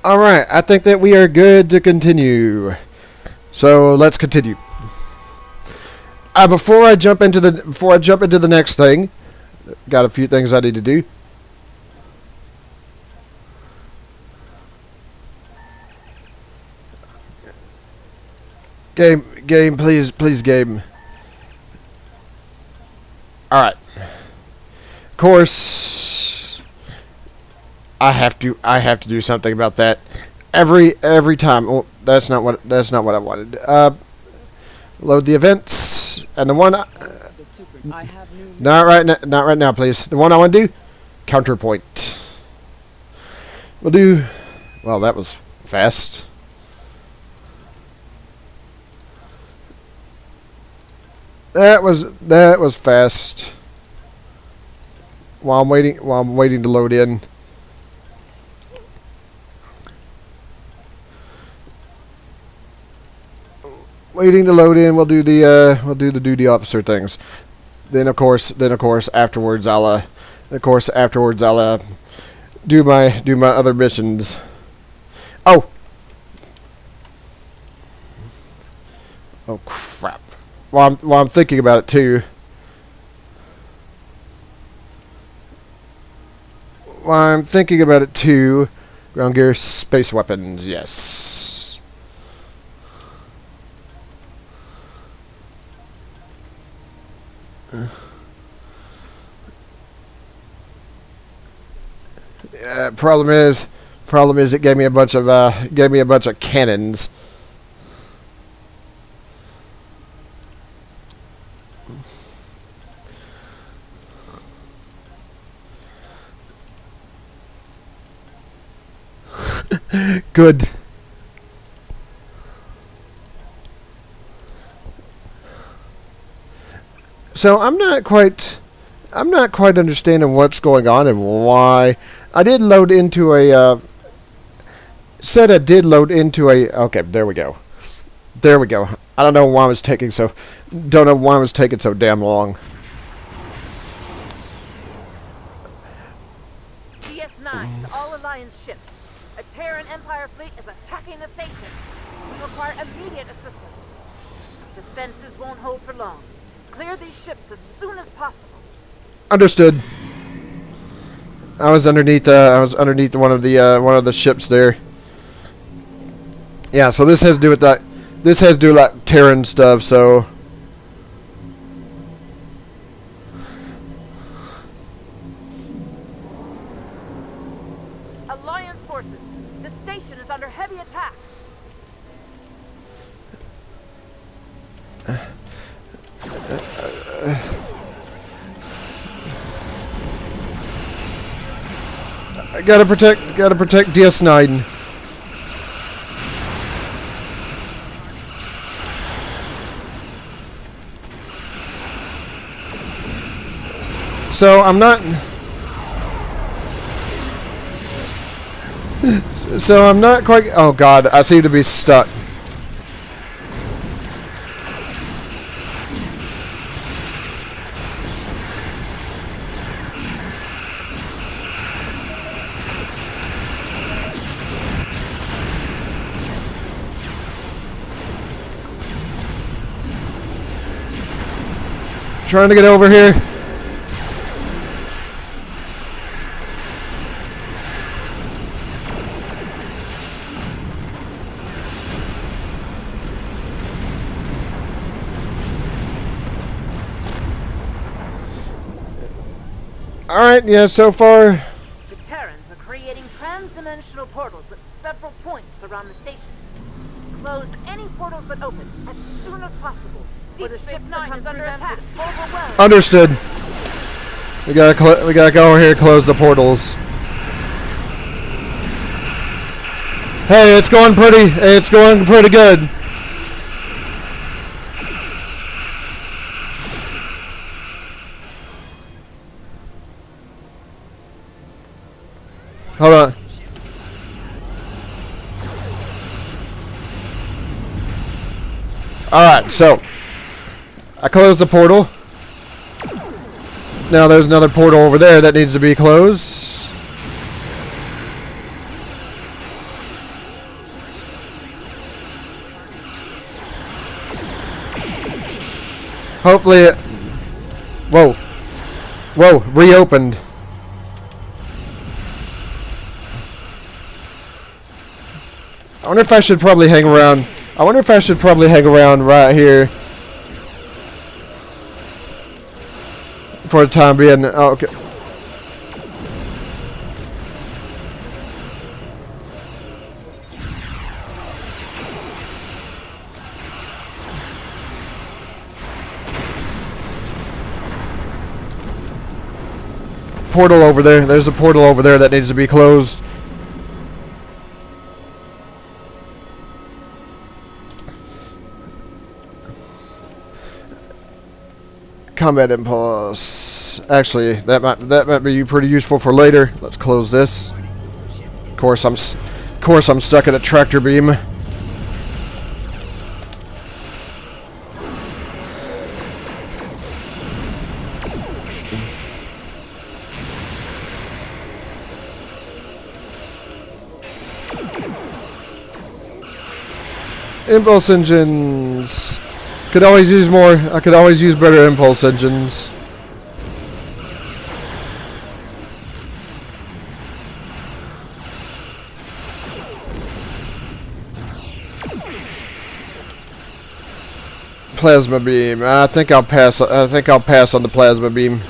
Alright, I think that we are good to continue. So let's continue. Before I jump into the next thing, got a few things I need to do. Game, please, game. Alright. Of course, I have to do something about that. Every time. Oh, that's not what I wanted. Load the events, and the one. Not right now, please. The one I want to do, counterpoint. We'll do. Well, that was fast. That was fast. While I'm waiting to load in. Waiting to load in, we'll do the duty officer things. Then of course afterwards I'll do my other missions. Oh crap. While I'm thinking about it too. Ground gear, space weapons, yes. Problem is it gave me a bunch of cannons. Good. So I'm not quite understanding what's going on and why. I did load into a okay, there we go. I don't know why it was taking so damn long. DS9 to all Alliance ships. A Terran Empire fleet is attacking the station. We require immediate assistance. Defenses won't hold for long. Clear these ships as soon as possible. Understood. I was underneath one of the ships there. Yeah, so this has to do with that. This has to do with that Terran stuff, so Alliance forces. The station is under heavy attack. I gotta protect DS9. So I'm not quite. Oh God, I seem to be stuck. Trying to get over here. Alright, yeah, so far. The Terrans are creating trans-dimensional portals at several points around the station. Close any portals that open as soon as possible. Or the ship 9 is under attack. Overwhelmed. Understood. We gotta go over here and close the portals. Hey, it's going pretty good. Hold on. Alright, so I closed the portal. Now there's another portal over there that needs to be closed. Hopefully it... Whoa. Whoa, reopened. I wonder if I should probably hang around. I wonder if I should probably hang around right here. For the time being. Oh, okay. Portal over there. There's a portal over there that needs to be closed. Combat impulse. Actually, that might be pretty useful for later. Let's close this. Of course, I'm stuck at a tractor beam. Impulse engines. Could always use more. I could always use better impulse engines. Plasma beam. I think I'll pass. I think I'll pass on the plasma beam.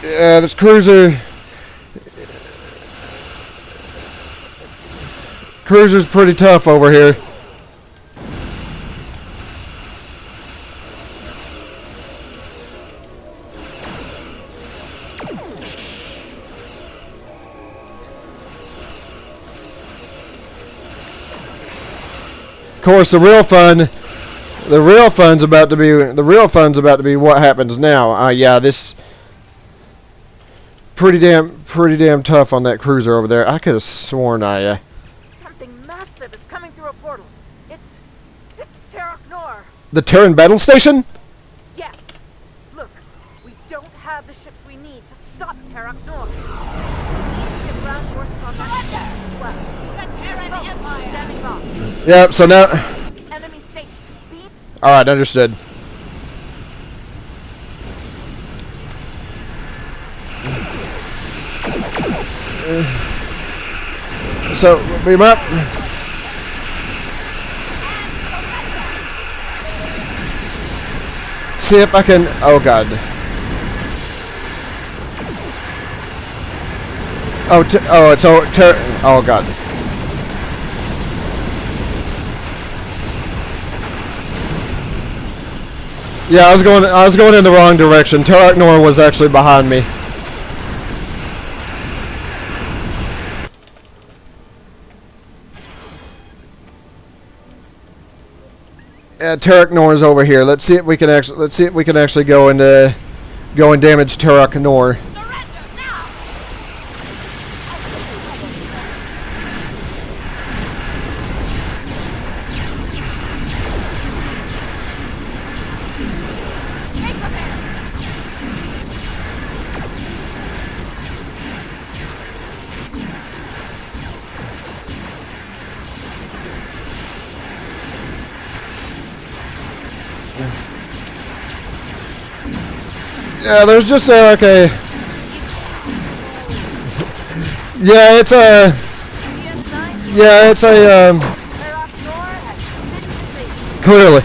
Yeah, this cruiser's pretty tough over here. Of course, the real fun's about to be what happens now. Yeah, this pretty damn tough on that cruiser over there. I could have sworn Something massive is coming through a portal. It's Terran. The Terran battle station? Yes. Look, we don't have the ships we need to stop Terran. We need to get ground forces on that ship as well. The Terran Empire. Standing off. Yep. So now. Enemy station. Speed. All right, understood. So, beam up. See if I can... Oh, God. Oh, it's... Oh, God. Yeah, I was going in the wrong direction. Terran was actually behind me. Terran is over here. Let's see if we can actually go and damage Terran. Yeah, there's just like a... Yeah, it's a... Yeah, it's a... Clearly.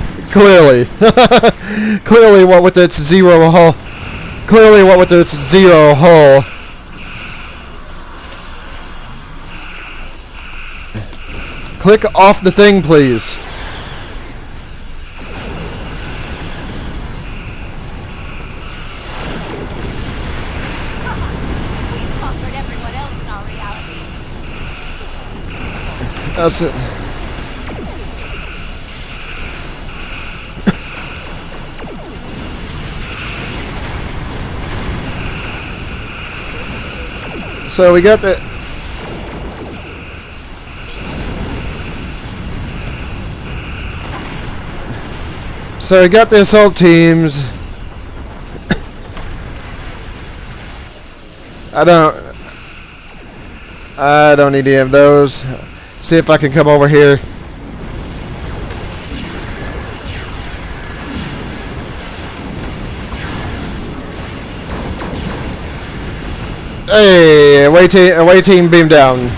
Clearly what with its zero hull. Clearly what with its zero hull. Click off the thing, please. That's it. So we got the... So we got the assault teams. I don't need any of those. See if I can come over here. Hey, away team beam down.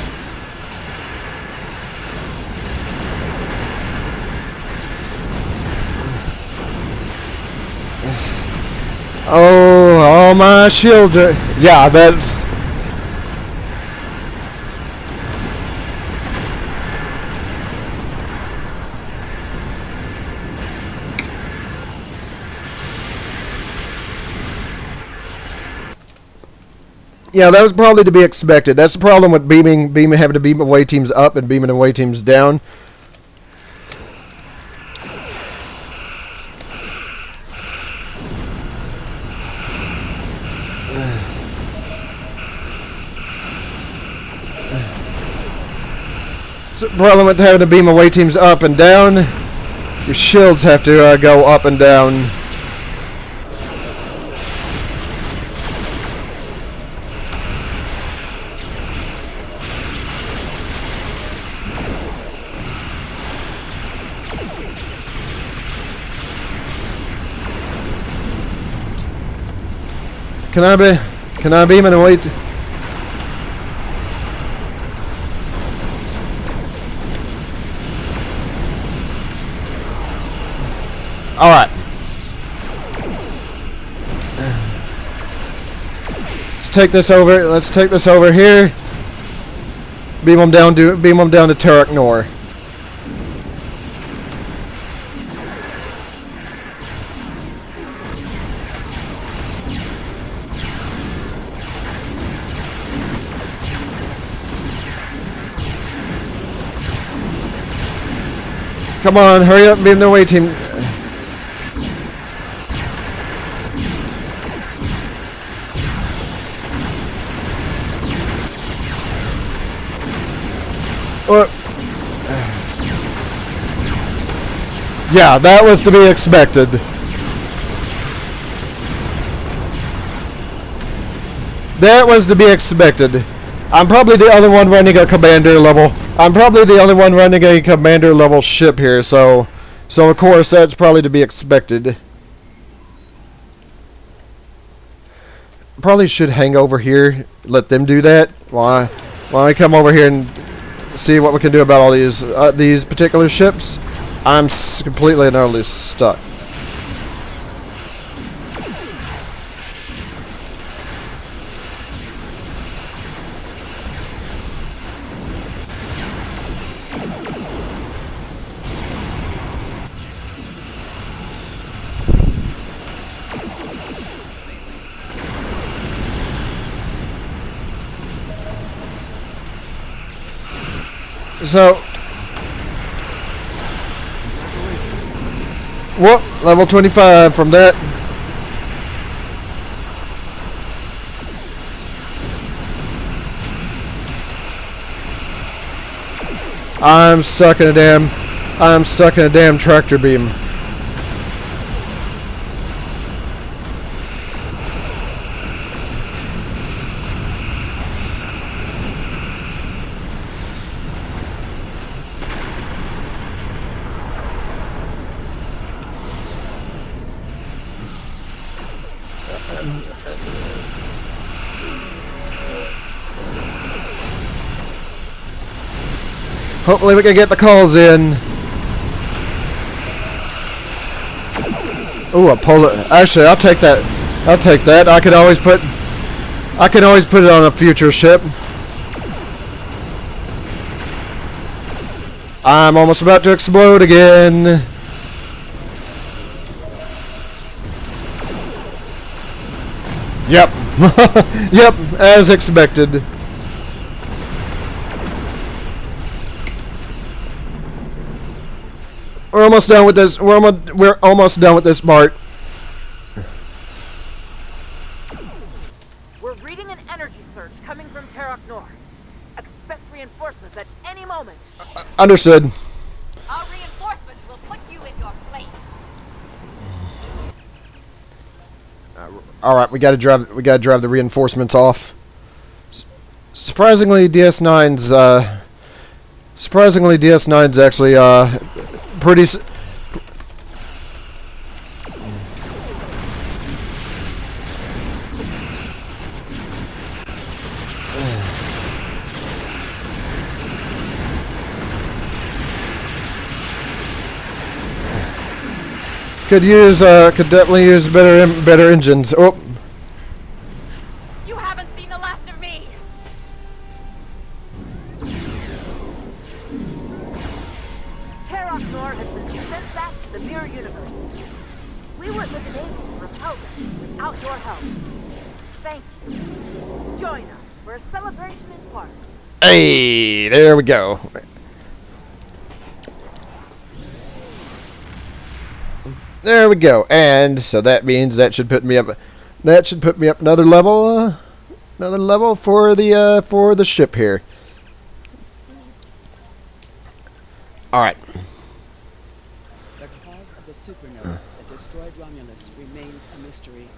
Oh, all my shields are... Yeah, that's... Yeah, that was probably to be expected. That's the problem with beaming having to beam away teams up and beaming away teams down. So the problem with having to beam away teams up and down, your shields have to go up and down. Can I beam it away? All right. Let's take this over. Let's take this over here. Beam them down to Terran. Come on, hurry up, beam the away team. Yeah, that was to be expected. That was to be expected. I'm probably the other one running a commander level. I'm probably the only one running a commander level ship here, so of course that's probably to be expected. Probably should hang over here, let them do that. While I come over here and see what we can do about all these particular ships. I'm completely and utterly stuck. So, whoop, level 25 from that. I'm stuck in a damn tractor beam. Hopefully we can get the calls in. Ooh, a polar. Actually, I'll take that. I'll take that. I can always put it on a future ship. I'm almost about to explode again. Yep. Yep, as expected. We're almost done with this. We're almost done with this part. We're reading an energy surge coming from Terran. Expect reinforcements at any moment. Understood. Our reinforcements will put you in your place. All right, we gotta drive the reinforcements off. Surprisingly, DS9's actually pretty. Could definitely use better engines. Oh. You haven't seen the last of me. Terran has been sent back to the Mirror Universe. We wouldn't have been able to repel them without your help. Thank you. Join us for a celebration in part. Hey, there we go. There we go. And so that means that should put me up. That should put me up another level. Another level for the ship here. All right. The cause of the supernova that destroyed Romulus remains a mystery.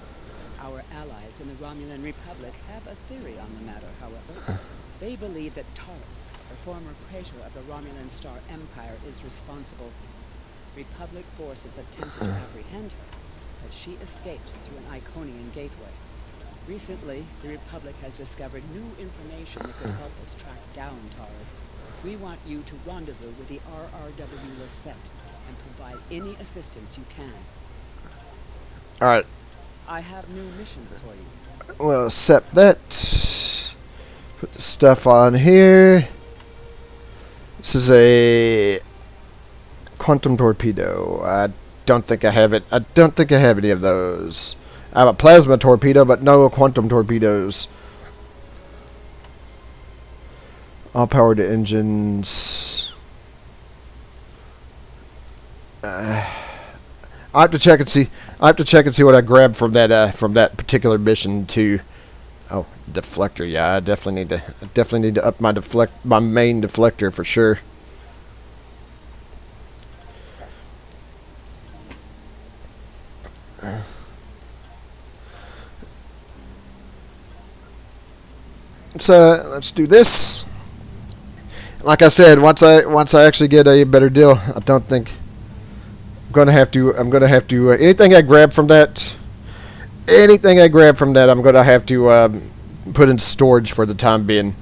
Our allies in the Romulan Republic have a theory on the matter, however. They believe that TOS, the former praetor of the Romulan Star Empire, is responsible. Republic forces attempted to apprehend her, but she escaped through an Iconian gateway. Recently, the Republic has discovered new information that could help us track down Taurus. We want you to rendezvous with the RRW Lisette and provide any assistance you can. All right. I have new missions for you. We'll accept that. Put the stuff on here. This is a quantum torpedo. I don't think I have it. I don't think I have any of those. I have a plasma torpedo, but no quantum torpedoes. All powered engines. I have to check and see. I have to check and see what I grabbed from that particular mission too. Oh, deflector. Yeah, I definitely need to up my main deflector for sure. So let's do this. Like I said, once I actually get a better deal, I don't think I'm gonna have to. Anything I grab from that, I'm gonna have to put in storage for the time being.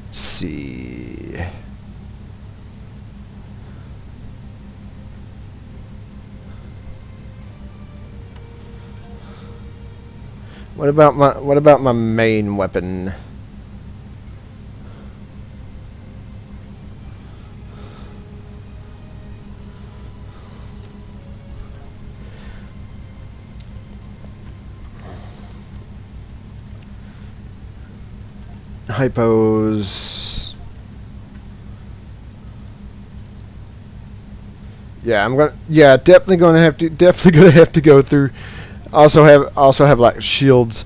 Let's see. What about my main weapon? Hypos. Yeah, definitely gonna have to go through. Also have like shields.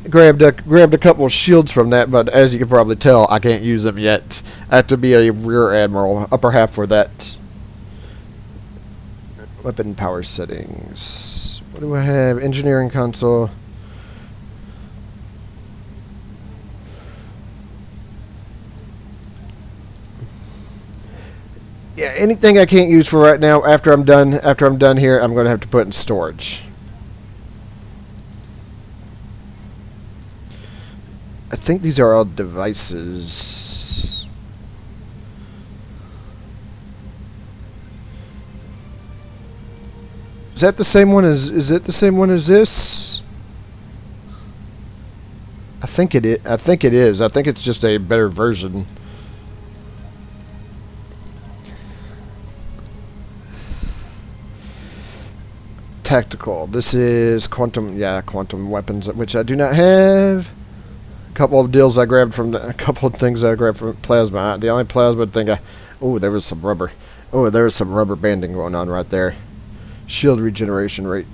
Grabbed a couple of shields from that, but as you can probably tell, I can't use them yet. I have to be a rear admiral, upper half for that. Weapon power settings. What do I have? Engineering console. Yeah, anything I can't use for right now. After I'm done here, I'm gonna have to put in storage. I think these are all devices. Is that the same one as? Is it the same one as this? I think it is. I think it's just a better version. Tactical. This is quantum. Yeah, quantum weapons, which I do not have. Couple of things I grabbed from plasma. The only plasma thing there was some rubber. Oh, there was some rubber banding going on right there. Shield regeneration rate.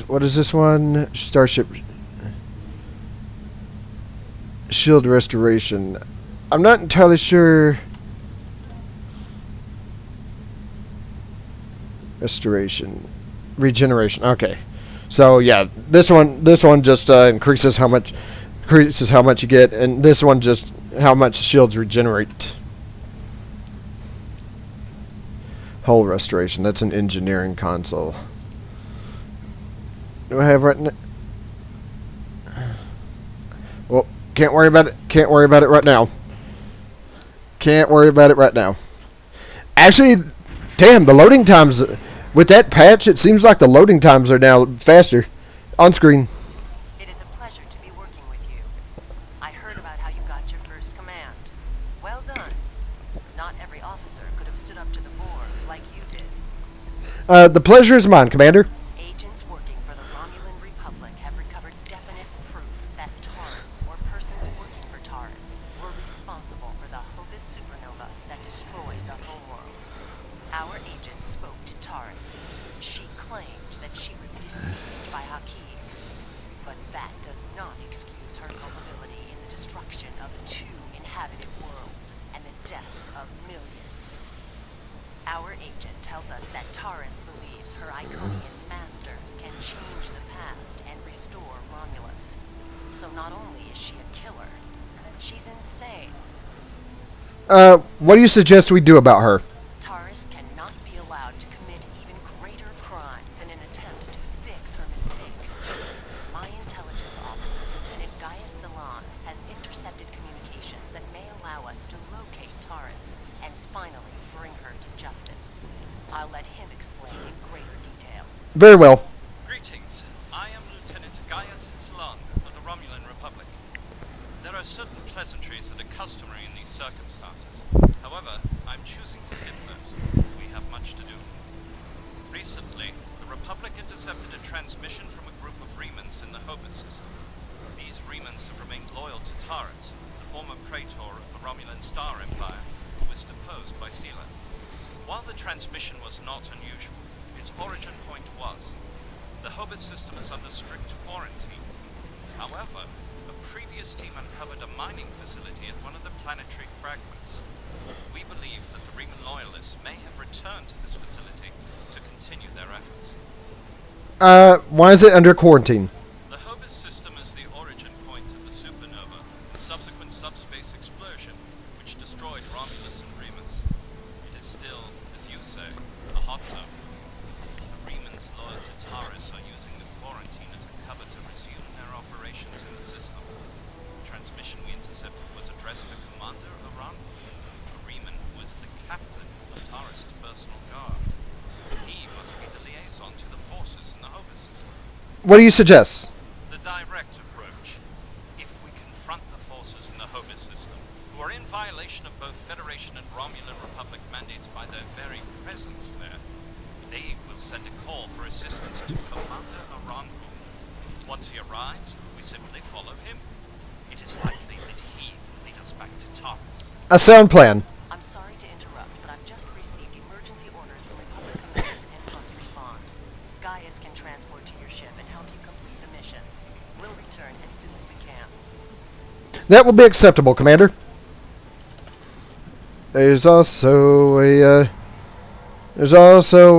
What is this one? Starship shield restoration. I'm not entirely sure. Restoration. Regeneration. Okay. So yeah, this one just increases how much you get, and this one just how much shields regenerate. Hull restoration. That's an engineering console. Do I have right now? Well, can't worry about it. Can't worry about it right now. Can't worry about it right now. Actually, damn, the loading times with that patch, it seems like the loading times are now faster on screen. It is a pleasure to be working with you. I heard about how you got your first command. Well done. Not every officer could have stood up to the Borg like you did. The pleasure is mine, Commander. Agents working for the Romulan Republic have recovered definite proof that Taurus, or persons working for Taurus, were responsible for the Hobus supernova that destroyed the homeworld. Our agent spoke to Taurus. She claimed that she was deceived by Hakim. But that does not excuse her culpability in the destruction of 2 inhabited worlds and the deaths of millions. Our agent tells us that Taurus believes her Iconian masters can change the past and restore Romulus. So not only is she a killer, she's insane. What do you suggest we do about her? Taurus cannot be allowed to commit even greater crimes in an attempt to fix her mistake. My intelligence officer, Lieutenant Gaius Salon, has intercepted communications that may allow us to locate Taurus and finally bring her to justice. I'll let him explain in greater detail. Very well. Greetings. I am Lieutenant Gaius Salon of the Romulan Republic. There are certain pleasantries that are customary in these circumstances. However, I'm choosing to skip those. We have much to do. Recently, the Republic intercepted a transmission from a group of Remans in the Hobus system. These Remans have remained loyal to Taurus, the former praetor of the Romulan Star Empire, who was deposed by Sela. While the transmission was not unusual, its origin point was. The Hobus system is under strict quarantine. However, a previous team uncovered a mining facility at one of the planetary fragments. We believe that the Reman loyalists may have returned to this facility to continue their efforts. Why is it under quarantine? The Hobus system is the origin point of the supernova and subsequent subspace explosion, which destroyed Romulus and Remus. It is still, as you say, a hot zone. The Remans loyal to Taurus are using the quarantine as a cover to resume their operations in the system. The transmission we intercepted was addressed to Commander Aran, a Reman who is the captain of Taurus' personal guard. He must be the liaison to the forces in the Hobus system. What do you suggest? The direct approach. If we confront the forces in the Hobus system, who are in violation of both Federation and Romulan Republic mandates by their very presence there, they will send a call for assistance to Commander Aran. Once he arrives, we simply follow him. It is likely that he will lead us back to Taurus. A sound plan. I'm sorry to interrupt, but I've just received emergency orders from Republic Command and must respond. Gaius can transport to your ship and help you complete the mission. We'll return as soon as we can. That will be acceptable, Commander. There's also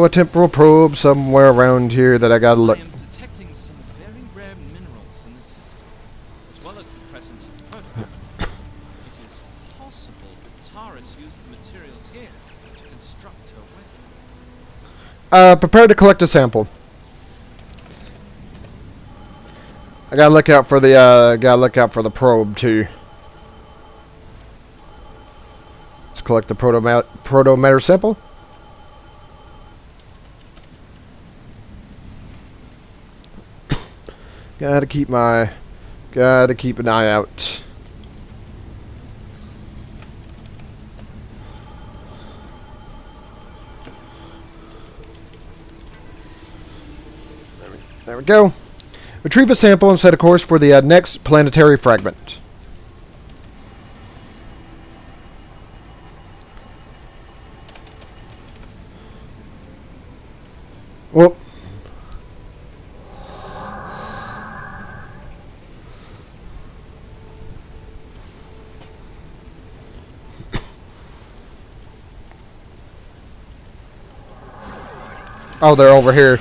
a temporal probe somewhere around here that I gotta look. I am detecting some very rare minerals in the system, as well as the presence of prototypes. It is possible that Taurus used the materials here to construct her weapon. Prepare to collect a sample. I gotta look out for the probe too. Let's collect the proto matter sample. Gotta keep an eye out. There we go. Retrieve a sample and set a course for the next planetary fragment. Well, Oh, they're over here.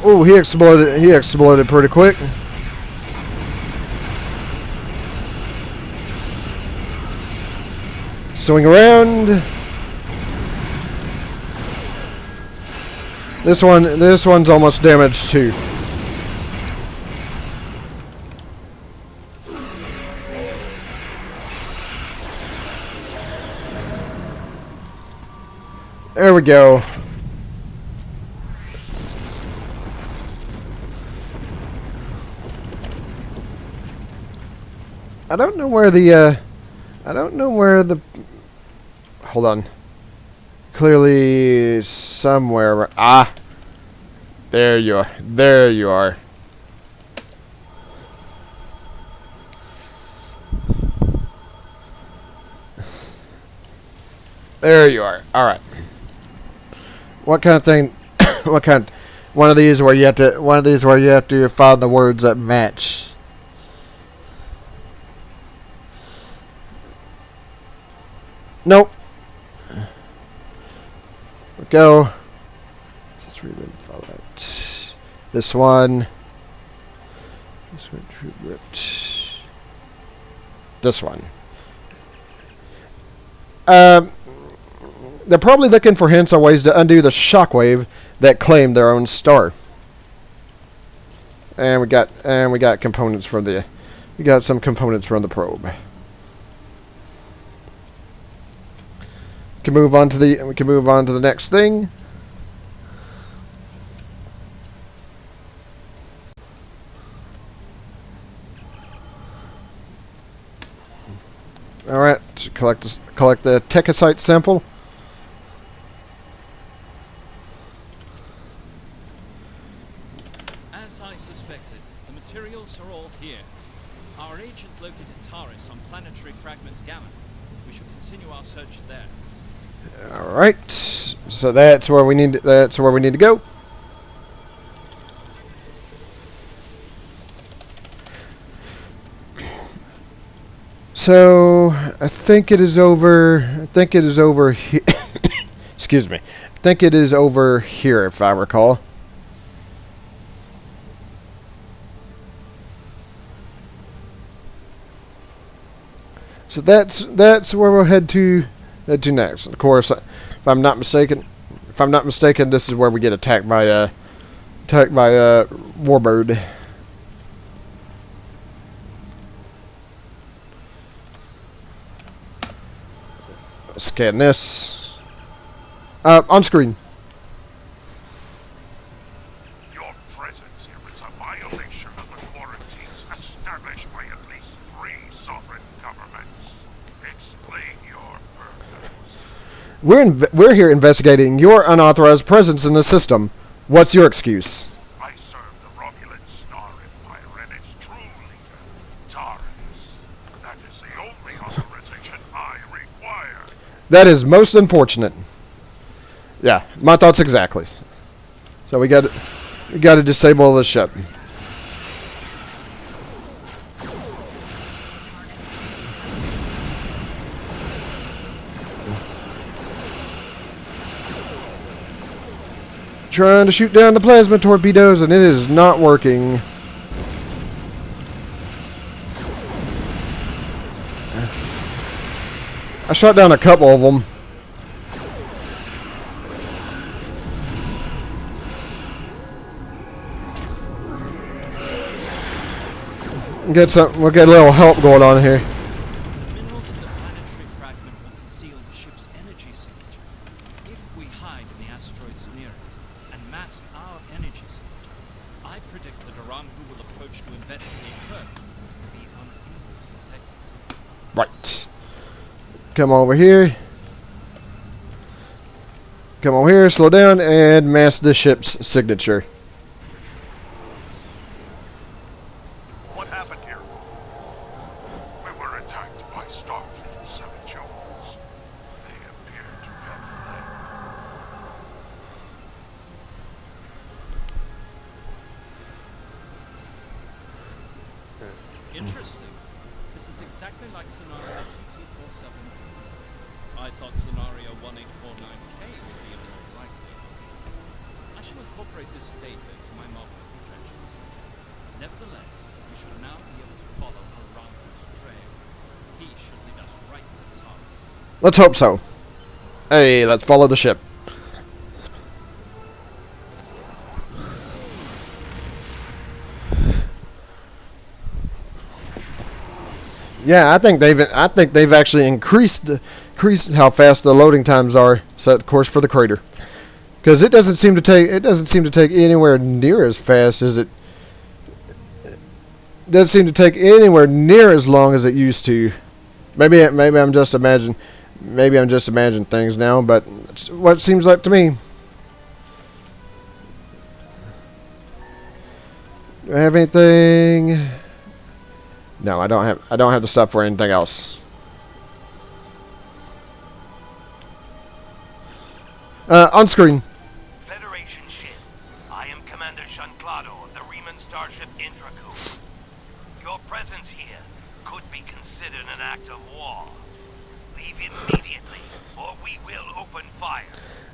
Oh, he exploded. He exploded pretty quick. Swing around. This one's almost damaged too. There we go. I don't know where the hold on. Clearly somewhere. Ah. There you are. There you are. There you are. All right. What kind of thing? What kind? One of these where you have to. One of these where you have to find the words that match. Nope. Go. Let's read and follow that. This one. This one. This one. They're probably looking for hints on ways to undo the shockwave that claimed their own star. And we got components from the. We got some components from the probe. We can move on to the next thing. All right, collect the tekasite sample. As I suspected, the materials are all here. Our agent located Taurus on planetary fragment Gamma. We should continue our search there. All right, so that's where we need. That's where we need to go. So I think it is over. I think it is over here. Excuse me. I think it is over here, if I recall. So that's where we'll head to next. Of course, if I'm not mistaken, this is where we get attacked by Warbird. Scan this. On screen. Your presence here is a violation of the quarantines established by at least 3 sovereign governments. Explain your purpose. We're here investigating your unauthorized presence in the system. What's your excuse? I serve the Romulan Star Empire and its true leader, Taurus. That is the only authorization I require. That is most unfortunate. Yeah, my thoughts exactly. So we got to disable the ship. Trying to shoot down the plasma torpedoes, and it is not working. I shot down a couple of them. We'll get a little help going on here. The minerals in the planetary fragment will conceal the ship's energy signature. If we hide in the asteroids near it and mask our energy signature, I predict that Iran, who will approach to investigate further, will be unable to detect it. Right. Come over here. Come over here, slow down, and mask the ship's signature. What happened here? We were attacked by Starfleet 7 Jones. They appear to have sonar SCP-47. I thought scenario 1849K would be a more likely option. I shall incorporate this data into my modeling projections. Nevertheless, we should now be able to follow Romulus' trail. He should lead us right to TOS. Let's hope so. Hey, let's follow the ship. Yeah, I think they've actually increased how fast the loading times are set course for the crater, because it doesn't seem to take anywhere near as fast as it doesn't seem to take anywhere near as long as it used to. Maybe I'm just imagining things now, but it's what it seems like to me. Do I have anything? No, I don't have the stuff for anything else. On screen. Federation ship. I am Commander Shanclado of the Riemann Starship Intraku. Your presence here could be considered an act of war. Leave immediately, or we will open fire.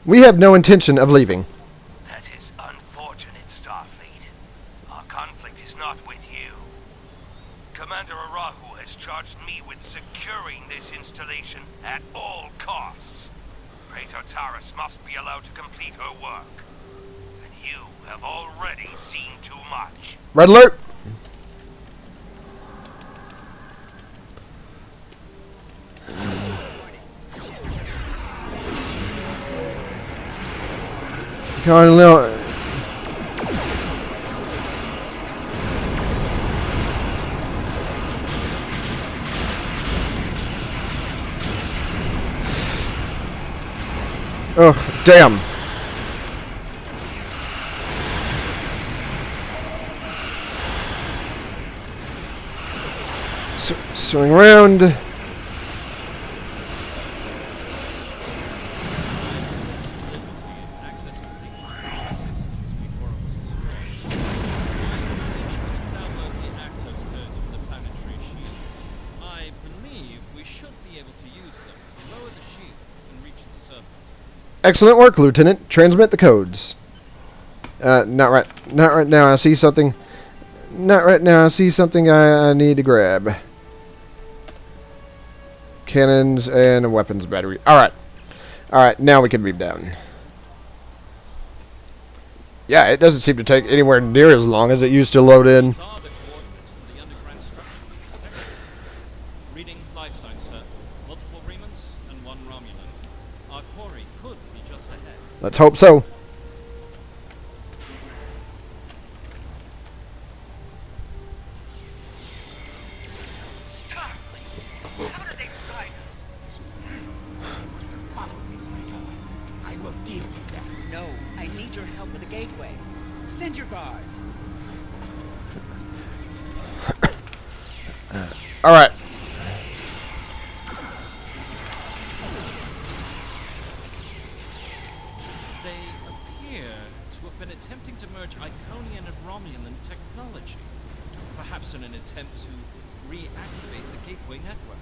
We have no intention of leaving. That is unfortunate, Starfleet. Our conflict is not with you. Commander Arahu has charged me with securing this installation at all costs. Praetor Taris must be allowed to complete her work. And you have already seen too much. Red alert! Going a little. Oh, damn. Swing around. I believe we should be able to use them to lower the shield and reach the surface. Excellent work, Lieutenant. Transmit the codes. Not right now. I see something. Not right now. I see something I need to grab. Cannons and a weapons battery. Alright. Alright, now we can beam down. Yeah, it doesn't seem to take anywhere near as long as it used to load in. These are the coordinates for the underground structure we detected. Reading life signs, sir. Multiple Riemanns and one Romulan. Our quarry could be just ahead. Let's hope so. How did they find us? Follow me, my God. I will deal with that. No, I need your help with the gateway. Send your guards. Alright. They appear to have been attempting to merge Iconian and Romulan technology. Perhaps in an attempt to reactivate the gateway network.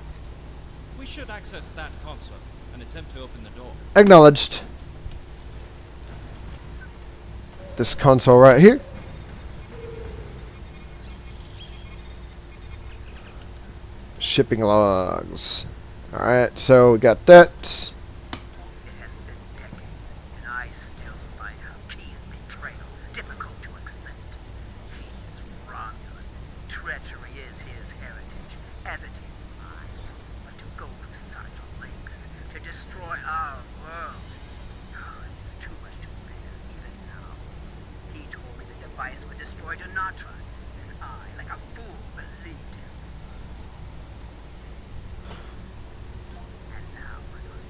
We should access that console and attempt to open the door. Acknowledged. This console right here. Shipping logs. Alright, so we got that. It has been decades, and I still find her keen betrayal difficult to accept. He is Romulan. Treachery is his heritage, as it is mine. But to go to such lengths, to destroy our world, it is too much to bear, even now. He told me the device would destroy Donatra, and I, like a fool, believed him. And now, for those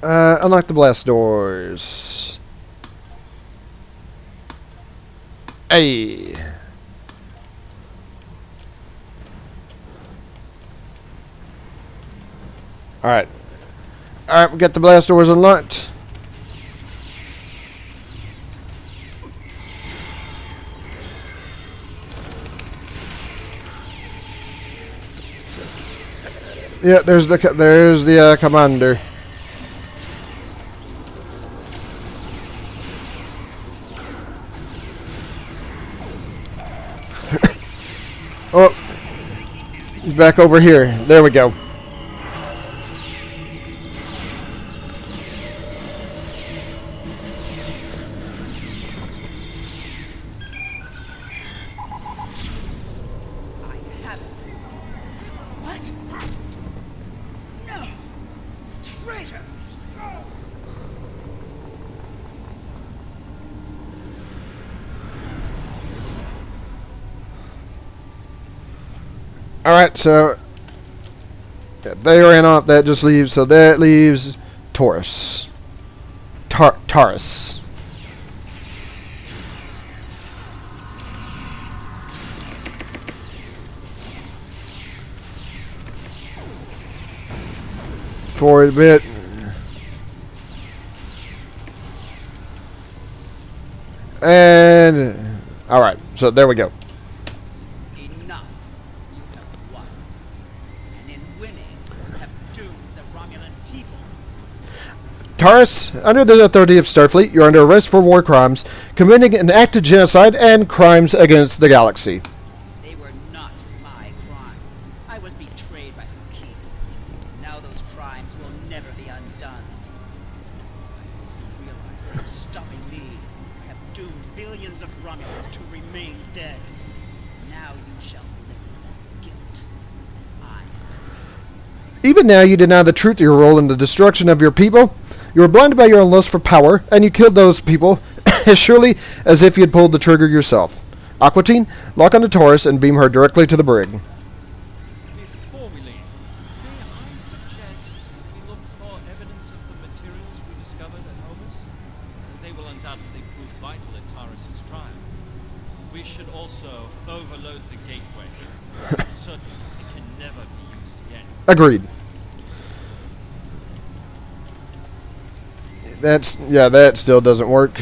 Unlock the blast doors. Hey. Alright. Alright, we got the blast doors unlocked. Yeah, there's the commander. Oh, he's back over here. There we go. I have it. What? No! Traitors! Alright, so yeah, they ran off. That just leaves. So that leaves Taurus. Taurus. For a bit. And alright, so there we go. Enough. You have won. And in winning, you have doomed the Romulan people. Taurus, under the authority of Starfleet, you're under arrest for war crimes, committing an act of genocide and crimes against the galaxy. They were not my crimes. I was betrayed by the king. Now those crimes will never be undone. You realize that stopping me have doomed billions of Romulans to remain dead. Now you shall live with guilt, as I. Even now, you deny the truth of your role in the destruction of your people. You were blinded by your own lust for power, and you killed those people as surely as if you had pulled the trigger yourself. Aquatine, lock onto Taurus and beam her directly to the brig. Before we leave, may I suggest we look for evidence of the materials we discovered at Hobus? They will undoubtedly prove vital in Taurus's trial. We should also overload the gateway. Certainly, it can never be used again. Agreed. That still doesn't work.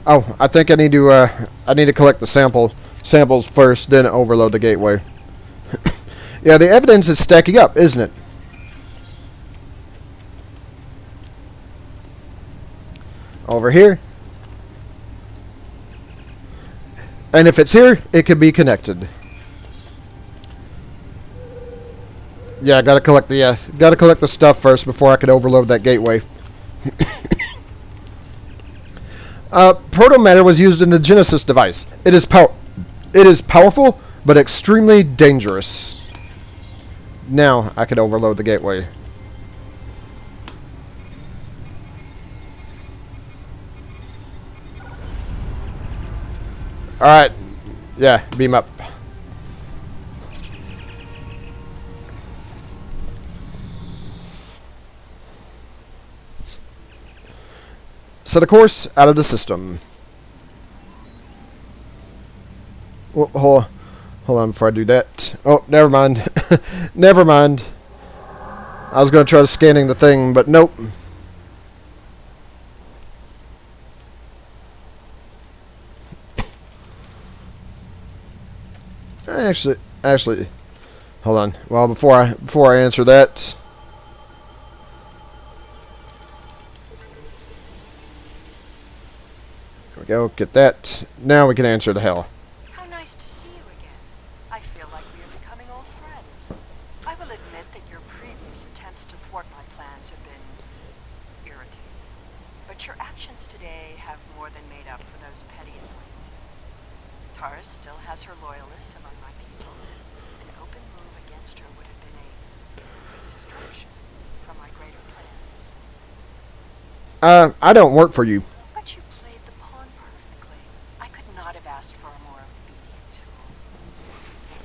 Oh, I think I need to collect the samples first, then overload the gateway. Yeah, the evidence is stacking up, isn't it? Over here. And if it's here, it could be connected. Yeah, gotta collect the stuff first before I could overload that gateway. Proto-matter was used in the Genesis device. It is powerful, but extremely dangerous. Now I could overload the gateway. Alright. Yeah, beam up. Set a course out of the system. Oh, hold on before I do that. Oh, never mind. Never mind. I was going to try scanning the thing, but nope. Actually, hold on. Well, before I answer that. Go get that. Now we can answer the hell. How nice to see you again. I feel like we are becoming old friends. I will admit that your previous attempts to thwart my plans have been irritating. But your actions today have more than made up for those petty annoyances. Taurus still has her loyalists among my people. An open move against her would have been a distraction from my greater plans. I don't work for you. But you played the pawn perfectly. I could not have asked for a more obedient tool.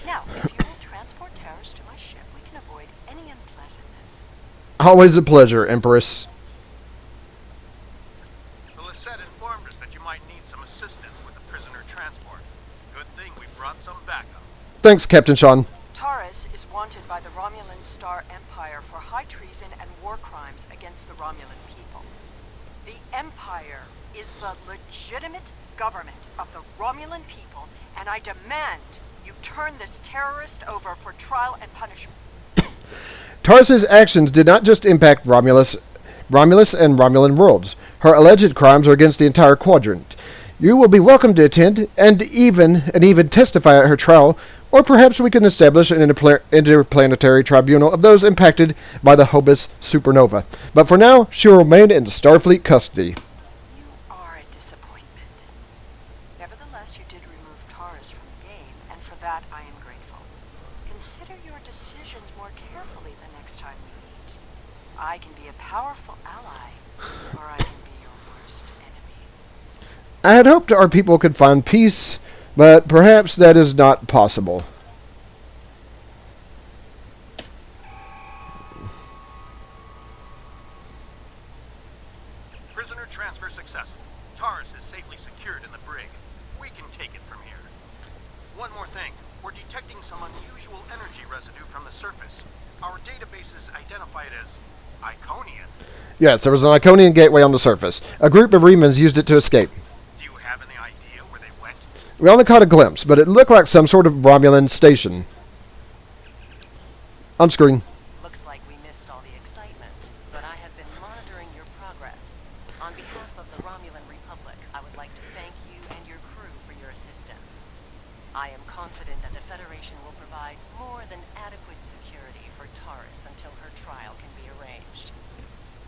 Now, if you will transport Terrors to my ship, we can avoid any unpleasantness. Always a pleasure, Empress. The Lisette informed us that you might need some assistance with the prisoner transport. Good thing we brought some backup. Thanks, Captain Sean. Taurus is wanted by the Romulan Star Empire for high treason and war crimes against the Romulan people. The Empire is the legitimate government of the Romulan people, and I demand you turn this terrorist over for trial and punishment. Taurus's actions did not just impact Romulus and Romulan worlds. Her alleged crimes are against the entire quadrant. You will be welcome to attend and even testify at her trial, or perhaps we can establish an interplanetary tribunal of those impacted by the Hobus supernova. But for now, she will remain in Starfleet custody. You are a disappointment. Nevertheless, you did remove Taurus from the game, and for that I am grateful. Consider your decisions more carefully the next time we meet. I can be a powerful ally, or I can be your worst enemy. I had hoped our people could find peace, but perhaps that is not possible. Prisoner transfer successful. Taurus is safely secured in the brig. We can take it from here. One more thing. We're detecting some unusual energy residue from the surface. Our databases identify it as Iconian. Yes, there was an Iconian gateway on the surface. A group of Remans used it to escape. Do you have any idea where they went? We only caught a glimpse, but it looked like some sort of Romulan station. On screen. Looks like we missed all the excitement, but I have been monitoring your progress. On behalf of the Romulan Republic, I would like to thank you and your crew for your assistance. I am confident that the Federation will provide more than adequate security for Taurus until her trial can be arranged.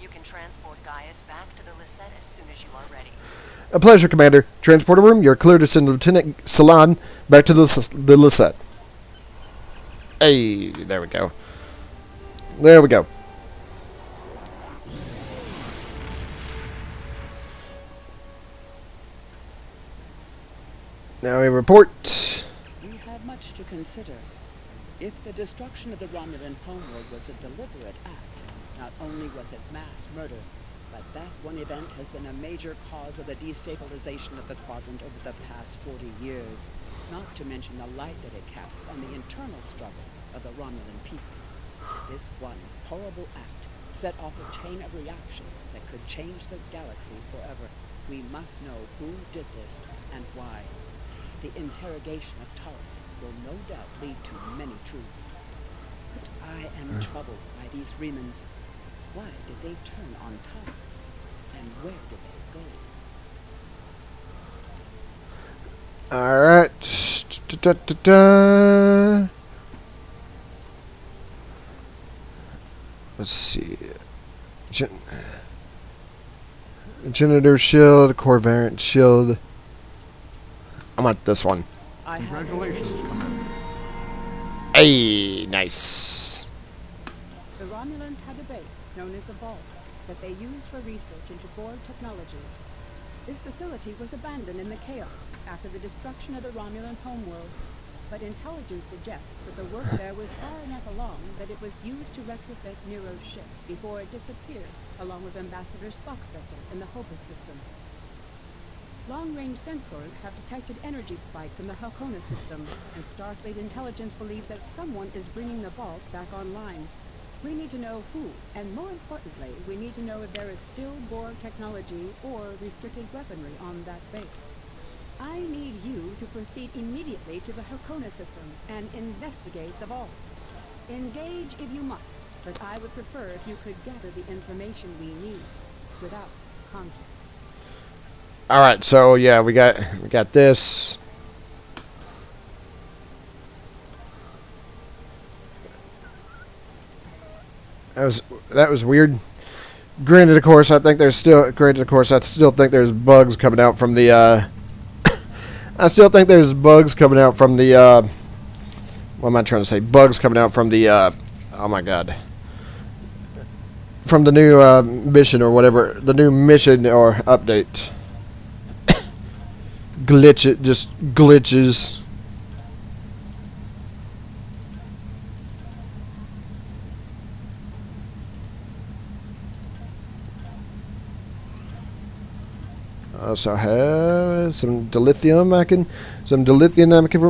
You can transport Gaius back to the Lisette as soon as you are ready. A pleasure, Commander. Transporter room, you're clear to send Lieutenant Salon back to the Lisette. Hey, there we go. There we go. Now we report. We have much to consider. If the destruction of the Romulan homeworld was a deliberate act, not only was it mass murder, but that one event has been a major cause of the destabilization of the quadrant over the past 40 years, not to mention the light that it casts on the internal struggles of the Romulan people. This one horrible act set off a chain of reactions that could change the galaxy forever. We must know who did this and why. The interrogation of Taurus will no doubt lead to many truths. But I am troubled by these Remans. Why did they turn on Taurus? And where did they go? Alright. Let's see. Genitor shield, core variant shield. I want this one. Congratulations, Commander. Hey, nice. The Romulans had a base, known as the Vault, that they used for research into Borg technology. This facility was abandoned in the chaos after the destruction of the Romulan homeworld, but intelligence suggests that the work there was far enough along that it was used to retrofit Nero's ship before it disappeared, along with Ambassador Spock's vessel in the Hobus system. Long-range sensors have detected energy spikes in the Halcona system, and Starfleet intelligence believes that someone is bringing the Vault back online. We need to know who, and more importantly, we need to know if there is still Borg technology or restricted weaponry on that base. I need you to proceed immediately to the Halcona system and investigate the Vault. Engage if you must, but I would prefer if you could gather the information we need without conflict. All right, so yeah, we got this. That was weird. Granted, of course, I still think there's bugs coming out from the. I still think there's bugs coming out from the. What am I trying to say? Bugs coming out from the. Oh my God. From the new mission or whatever, the new mission or update. Just glitches. Also have some dilithium I can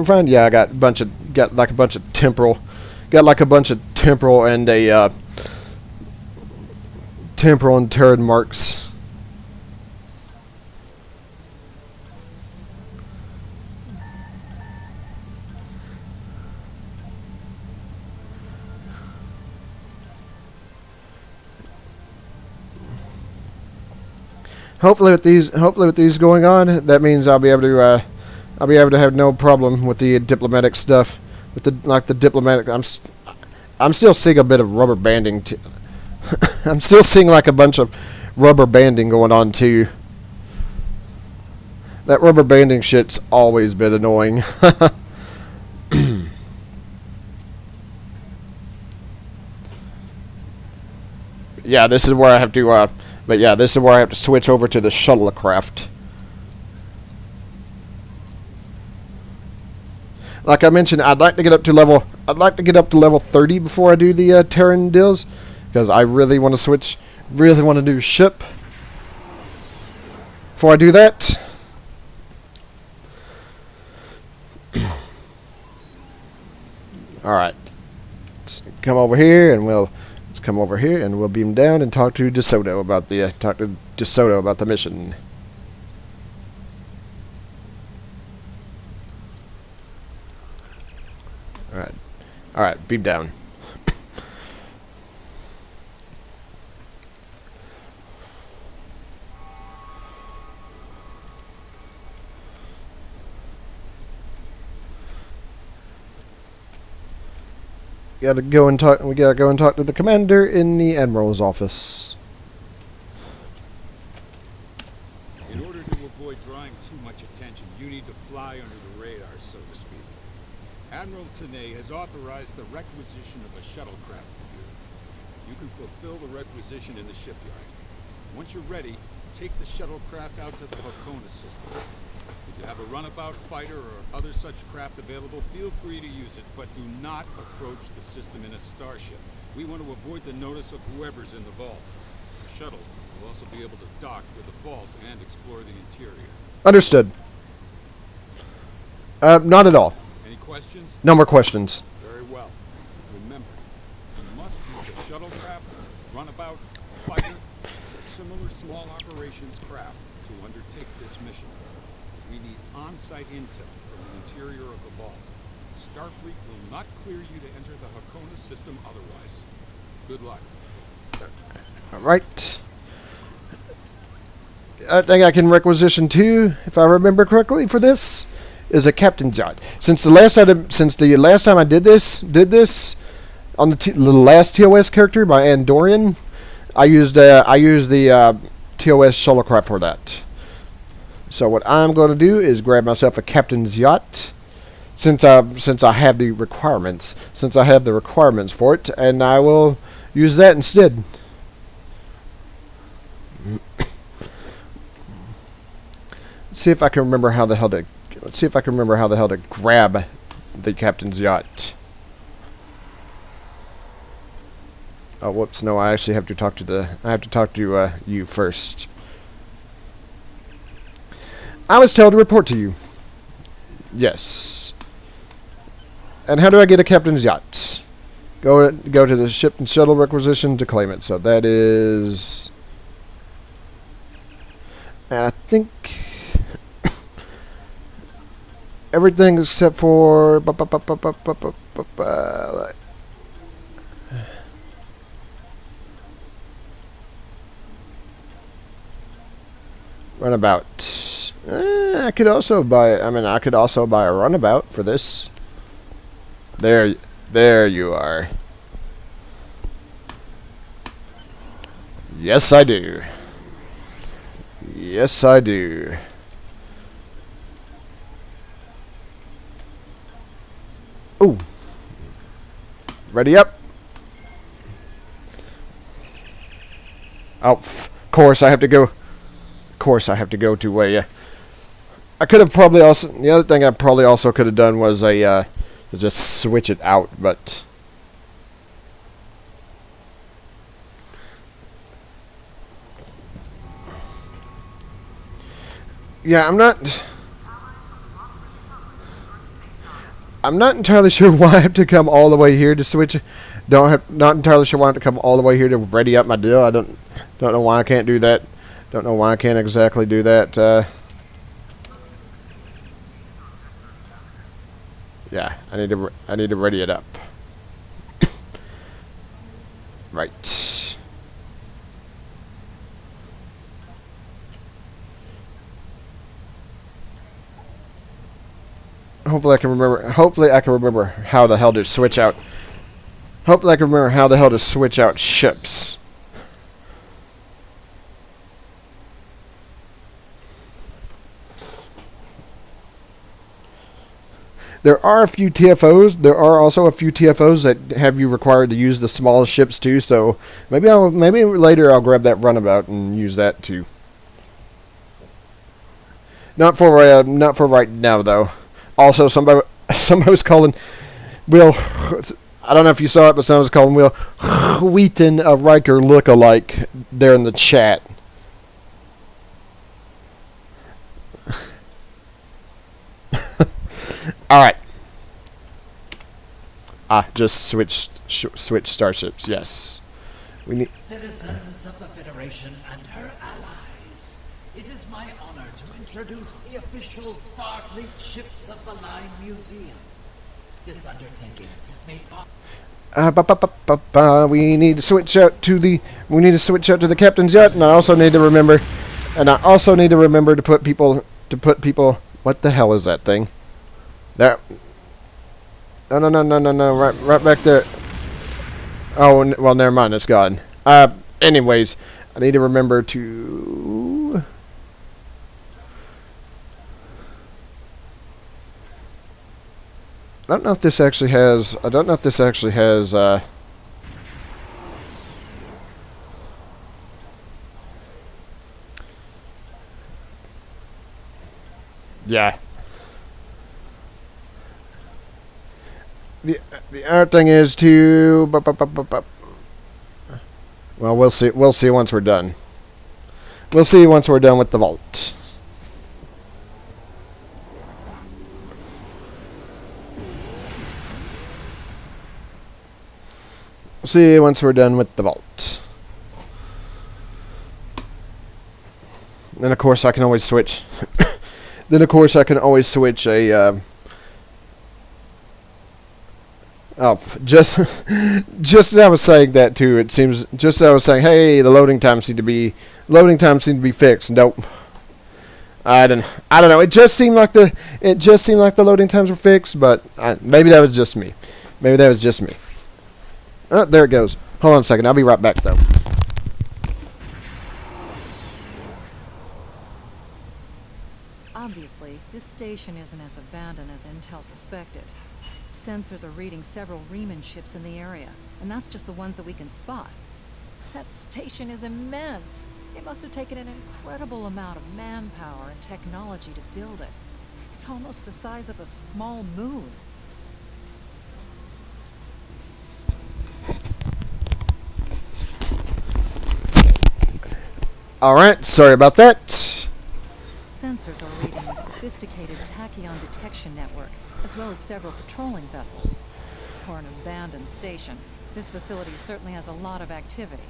find. Yeah, I got like a bunch of temporal, and a temporal and Terran marks. Hopefully with these going on, that means I'll be able to have no problem with the diplomatic stuff. With the diplomatic, I'm still seeing a bit of rubber banding. I'm still seeing like a bunch of rubber banding going on too. That rubber banding shit's always been annoying. Yeah, this is where I have to. But yeah, this is where I have to switch over to the shuttlecraft. Like I mentioned, I'd like to get up to level 30 before I do the Terran deals, because I really want to do ship. Before I do that, all right, let's come over here and we'll beam down and talk to DeSoto about the mission. All right, beam down. We gotta go and talk to the commander in the admiral's office. In order to avoid drawing too much attention, you need to fly under the radar, so to speak. Admiral Tanay has authorized the requisition of a shuttlecraft for you. You can fulfill the requisition in the shipyard. Once you're ready, take the shuttlecraft out to the Hakona system. If you have a runabout fighter or other such craft available, feel free to use it, but do not approach the system in a starship. We want to avoid the notice of whoever's in the vault. The shuttle will also be able to dock with the vault and explore the interior. Understood. Not at all. Any questions? No more questions. Very well. Remember, you must use a shuttlecraft, runabout, fighter, or similar small operations craft to undertake this mission. We need on-site intel from the interior of the vault. Starfleet will not clear you to enter the Hakona system otherwise. Good luck. All right. I think I can requisition too, if I remember correctly, for this is a captain's yacht. Since the last time I did this on the last TOS character, my Andorian, I used the TOS shuttlecraft for that. So what I'm going to do is grab myself a captain's yacht, since I have the requirements for it, and I will use that instead. Let's see if I can remember how the hell to grab the captain's yacht. Oh, whoops! No, I actually have to talk to you first. I was told to report to you. Yes. And how do I get a captain's yacht? Go to the ship and shuttle requisition to claim it. So that is, and I think everything except for runabout. I could also buy a runabout for this. There you are. Yes, I do. Yes, I do. Ooh. Ready up. Oh, of course I have to go. Of course I have to go to a. I could have probably also. The other thing I probably also could have done was to just switch it out, but. Yeah, I'm not entirely sure why I have to come all the way here to switch. Not entirely sure why I have to come all the way here to ready up my deal. I don't know why I can't do that. Don't know why I can't exactly do that. Yeah, I need to ready it up. Right. Hopefully I can remember how the hell to switch out. Hopefully I can remember how the hell to switch out ships. There are a few TFOs. There are also a few TFOs that have you required to use the smallest ships too. So maybe later I'll grab that runabout and use that too. Not for right now though. Also, somebody was calling Will. I don't know if you saw it, but someone was calling Will Wheaton a Riker look-alike there in the chat. All right. Just switch starships. Yes. We need. Citizens of the Federation and her allies, it is my honor to introduce the official Starfleet ships of the Line Museum. This undertaking made We need to switch out to the captain's yacht, and I also need to remember to put people. What the hell is that thing? That. No. Right back there. Oh, well, never mind. It's gone. Anyways, I need to remember to. I don't know if this actually has. Yeah. The other thing is to. Well, we'll see. We'll see once we're done. We'll see once we're done with the vault. See once we're done with the vault. Then of course I can always switch. A. Just as I was saying that too. It seems just as I was saying, hey, the loading times seem to be fixed. Nope. I don't know. It just seemed like the loading times were fixed, but maybe that was just me. Oh, there it goes. Hold on a second. I'll be right back, though. Obviously, this station isn't as abandoned as Intel suspected. Sensors are reading several Riemann ships in the area, and that's just the ones that we can spot. That station is immense. It must have taken an incredible amount of manpower and technology to build it. It's almost the size of a small moon. Alright, sorry about that. Sensors are reading a sophisticated tachyon detection network, as well as several patrolling vessels. For an abandoned station, this facility certainly has a lot of activity.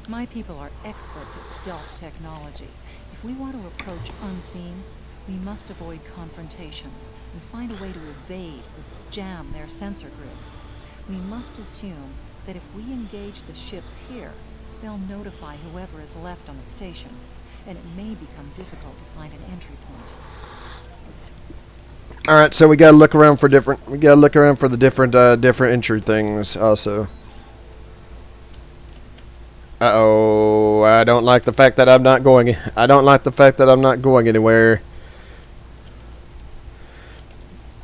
My people are experts at stealth technology. If we want to approach unseen, we must avoid confrontation and find a way to evade or jam their sensor grid. We must assume that if we engage the ships here, they'll notify whoever is left on the station, and it may become difficult to find an entry point. All right, so we gotta look around for the different entry things also. Uh-oh, I don't like the fact that I'm not going anywhere.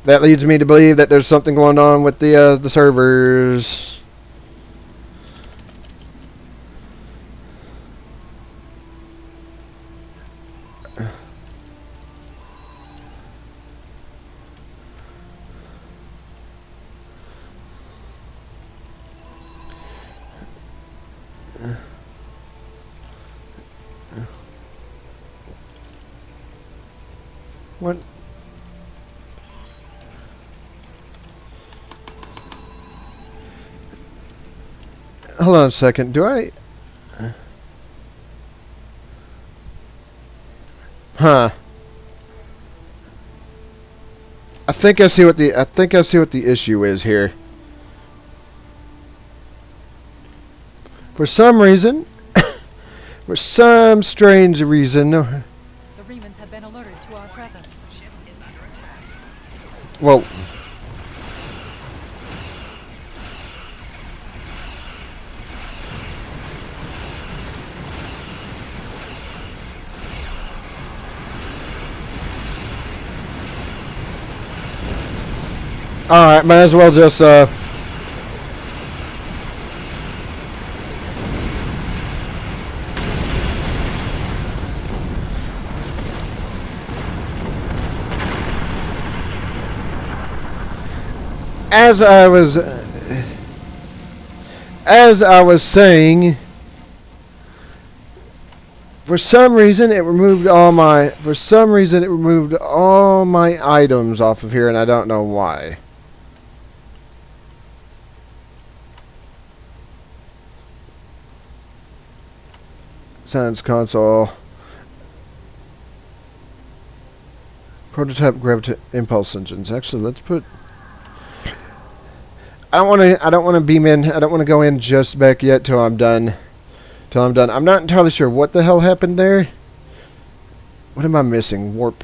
That leads me to believe that there's something going on with the servers. What? Hold on a second. Do I? Huh. I think I see what the issue is here. For some reason, for some strange reason. The Remans have been alerted to our presence. Whoa. Alright, might as well just, as I was saying, for some reason it removed all my items off of here, and I don't know why. Science console. Prototype gravity impulse engines. Actually, let's put. I don't want to beam in. I don't want to go in just back yet till I'm done. I'm not entirely sure what the hell happened there. What am I missing? Warp.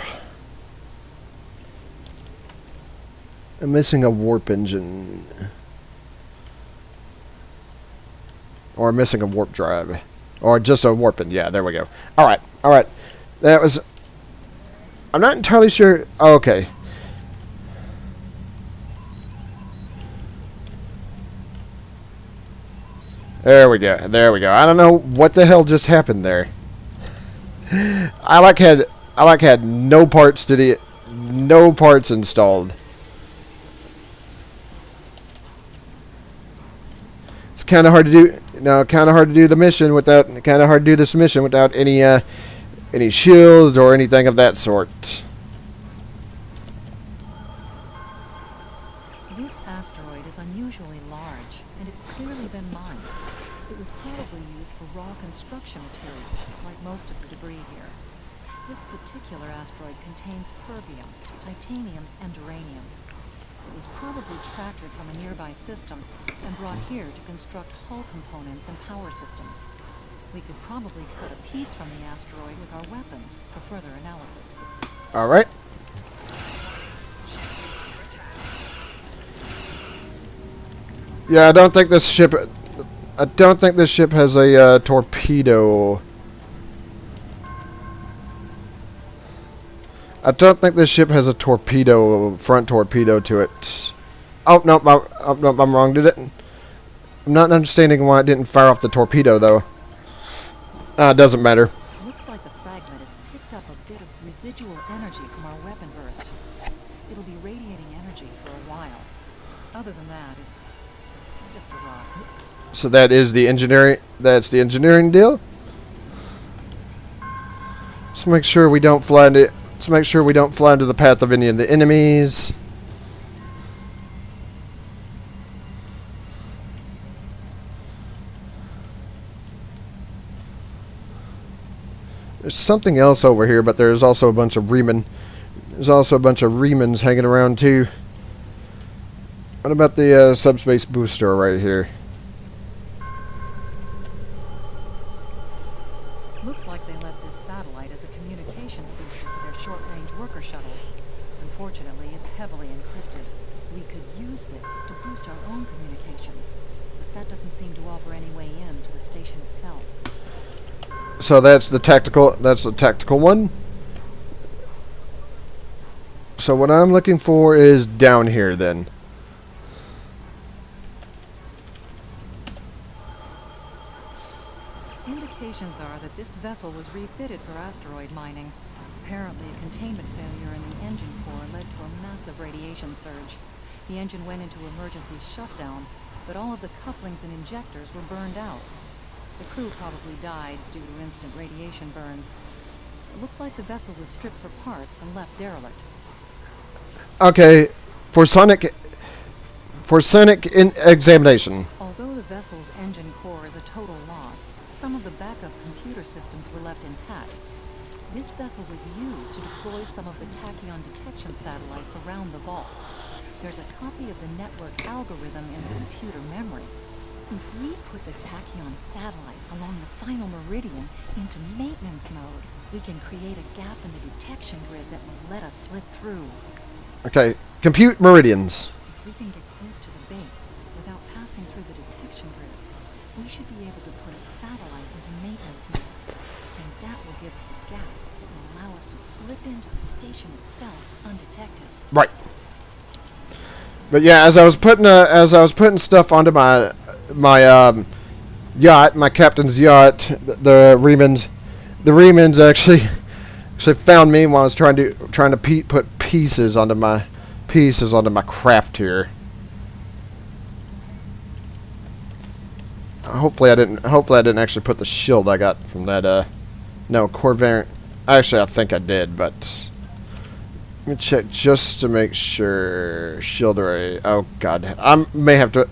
I'm missing a warp engine. Or I'm missing a warp drive. Or just a warping. Yeah, there we go. Alright. That was... I'm not entirely sure... Oh, okay. There we go. I don't know what the hell just happened there. I had no parts installed. It's kind of hard to do. Kind of hard to do the mission without. Kind of hard to do this mission without any shields or anything of that sort. This asteroid is unusually large, and it's clearly been mined. It was probably used for raw construction materials, like most of the debris here. This particular asteroid contains perbium, titanium, and uranium. It was probably tractored from a nearby system and brought here to construct hull components and power systems. We could probably cut a piece from the asteroid with our weapons for further analysis. All right. Yeah, I don't think this ship has a torpedo. I don't think this ship has a front torpedo to it. Oh, no, I'm wrong. I'm not understanding why it didn't fire off the torpedo, though. It doesn't matter. Looks like the fragment has picked up a bit of residual energy from our weapon burst. It'll be radiating energy for a while. Other than that, it's just a rock. So that is the engineering. That's the engineering deal. Let's make sure we don't fly into. Let's make sure we don't fly into the path of any of the enemies. There's something else over here, but there's also a bunch of Reman. There's also a bunch of Remans hanging around too. What about the subspace booster right here? Looks like they left this satellite as a communications booster for their short-range worker shuttles. Unfortunately, it's heavily encrypted. We could use this to boost our own communications, but that doesn't seem to offer any way in to the station itself. So that's the tactical one. So what I'm looking for is down here then. Indications are that this vessel was refitted for asteroid mining. Apparently a containment failure in the engine core led to a massive radiation surge. The engine went into emergency shutdown, but all of the couplings and injectors were burned out. The crew probably died due to instant radiation burns. It looks like the vessel was stripped for parts and left derelict. Okay, for sonic examination. Although the vessel's engine core is a total loss, some of the backup computer systems were left intact. This vessel was used to deploy some of the tachyon detection satellites around the vault. There's a copy of the network algorithm in the computer memory. If we put the tachyon satellites along the final meridian into maintenance mode, we can create a gap in the detection grid that will let us slip through. Okay, compute meridians. If we can get close to the base without passing through the detection grid, we should be able to put a satellite into maintenance mode, and that will give us a gap that will allow us to slip into the station itself undetected. Right. But yeah, as I was putting stuff onto my yacht, my captain's yacht, the Remans actually found me while I was trying to put pieces onto my craft here. Hopefully I didn't actually put the shield I got from that no, core variant. Actually, I think I did, but let me check just to make sure. Shield array. Oh god, I may have to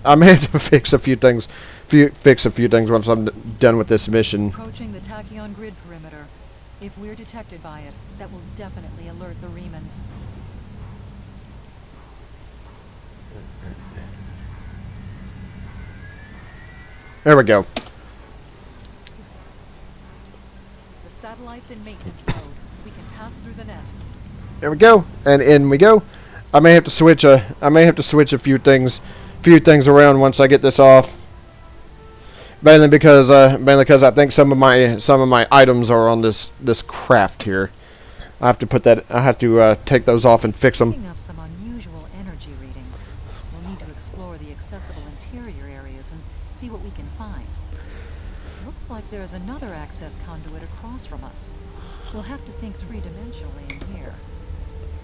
fix a few things. Fix a few things once I'm done with this mission. Approaching the tachyon grid perimeter. If we're detected by it, that will definitely alert the Remans. There we go. The satellite's in maintenance mode. We can pass through the net. There we go, and in we go. I may have to switch a few things around once I get this off. Mainly because I think some of my items are on this craft here. I have to take those off and fix them. Picking up some unusual energy readings. We'll need to explore the accessible interior areas and see what we can find. Looks like there's another access conduit across from us. We'll have to think three-dimensionally in here.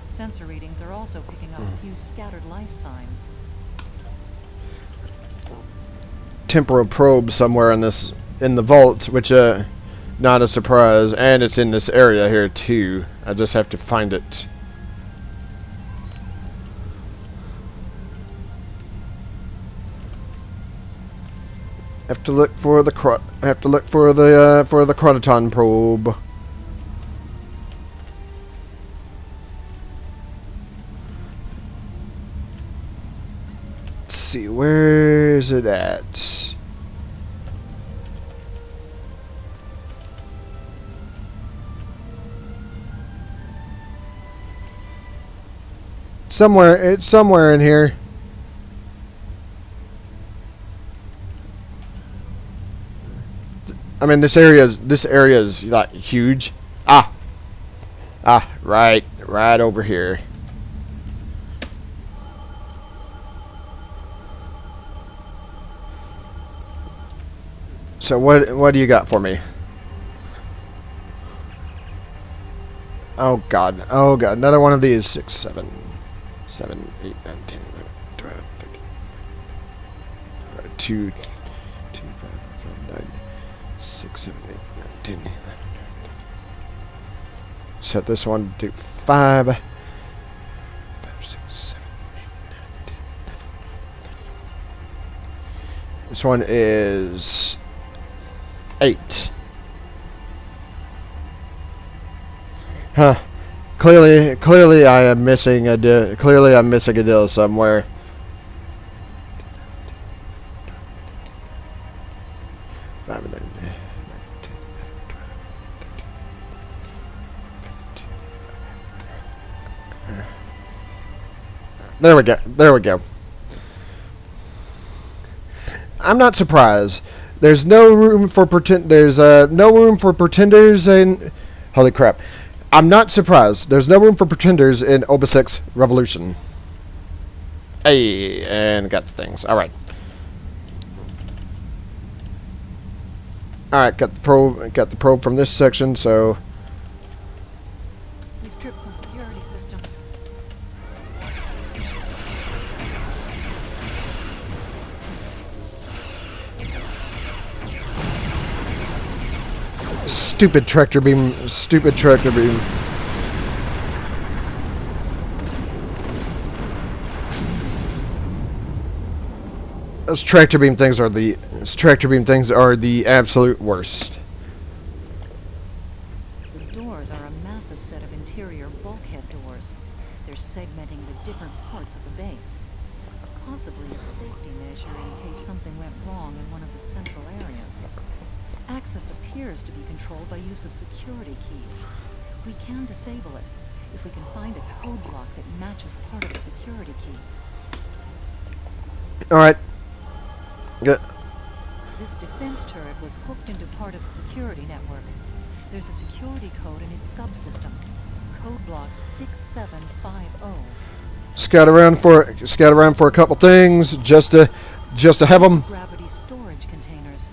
Sensor readings are also picking up a few scattered life signs. Temporal probe somewhere in the vault, which not a surprise, and it's in this area here too. I just have to find it. Have to look for the chronoton probe. Let's see, where is it at? It's somewhere in here. I mean, this area is like huge. Right over here. So what do you got for me? Oh god, another one of these. 6, 7, 8, 9, 10, 11, 12, 13. 2, 5, 5, 9, 6, 7, 8, 9, 10, 11. Set this one to 5. 5, 6, 7, 8, 9, 10, 11. This one is 8. Huh. Clearly I am missing a deal. Clearly I'm missing a deal somewhere. There we go. There we go. I'm not surprised. There's no room for pretenders in. Holy crap! I'm not surprised. There's no room for pretenders in Obisec's Revolution. Hey, and got the things. All right. All right, got the probe. Got the probe from this section. So. We've tripped some security systems. Stupid tractor beam. Stupid tractor beam. Those tractor beam things are the absolute worst. The doors are a massive set of interior bulkhead doors. They're segmenting the different parts of the base. Possibly a safety measure in case something went wrong in one of the central areas. Access appears to be controlled by use of security keys. We can disable it if we can find a code block that matches part of the security key. Alright. Good. This defense turret was hooked into part of the security network. There's a security code in its subsystem. Code block 6750. Scout around for a couple things just to have them. Gravity storage containers.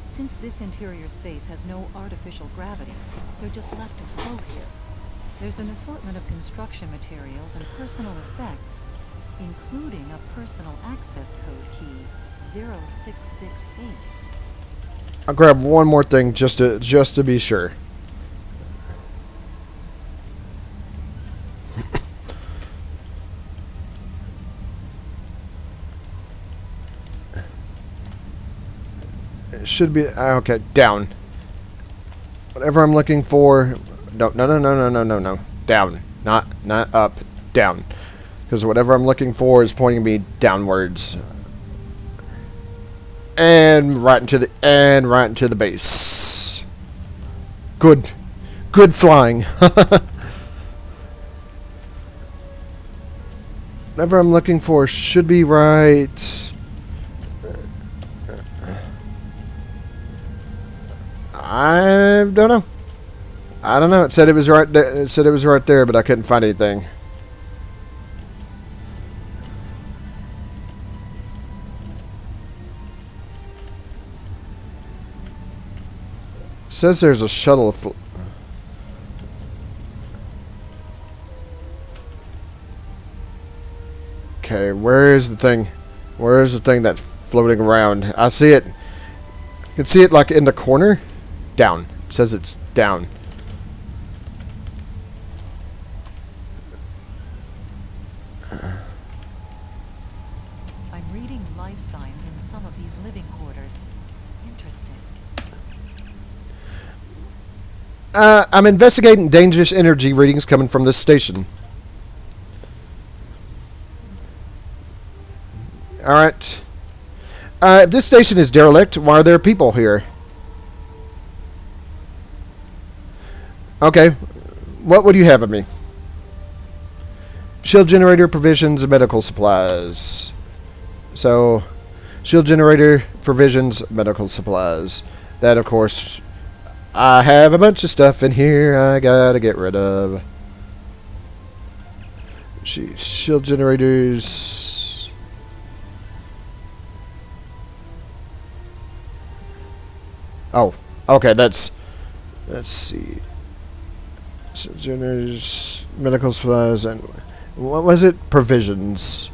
Since this interior space has no artificial gravity, they're just left to float here. There's an assortment of construction materials and personal effects, including a personal access code key 0668. I'll grab one more thing just to be sure. It should be okay. Down. Whatever I'm looking for. No. Down. Not up. Down. Because whatever I'm looking for is pointing me downwards. And right into the base. Good flying. Whatever I'm looking for should be right. I don't know. It said it was right there. But I couldn't find anything. It says there's a shuttle. Okay, where is the thing? Where is the thing that's floating around? I see it. I can see it like in the corner. Down. It says it's down. I'm reading life signs in some of these living quarters. Interesting. I'm investigating dangerous energy readings coming from this station. Alright. If this station is derelict, why are there people here? Okay. What would you have of me? Shield generator, provisions, and medical supplies. So, shield generator, provisions, medical supplies. That, of course, I have a bunch of stuff in here I gotta get rid of. Shield generators. Oh, okay, let's see. Shield generators, medical supplies, and what was it? Provisions.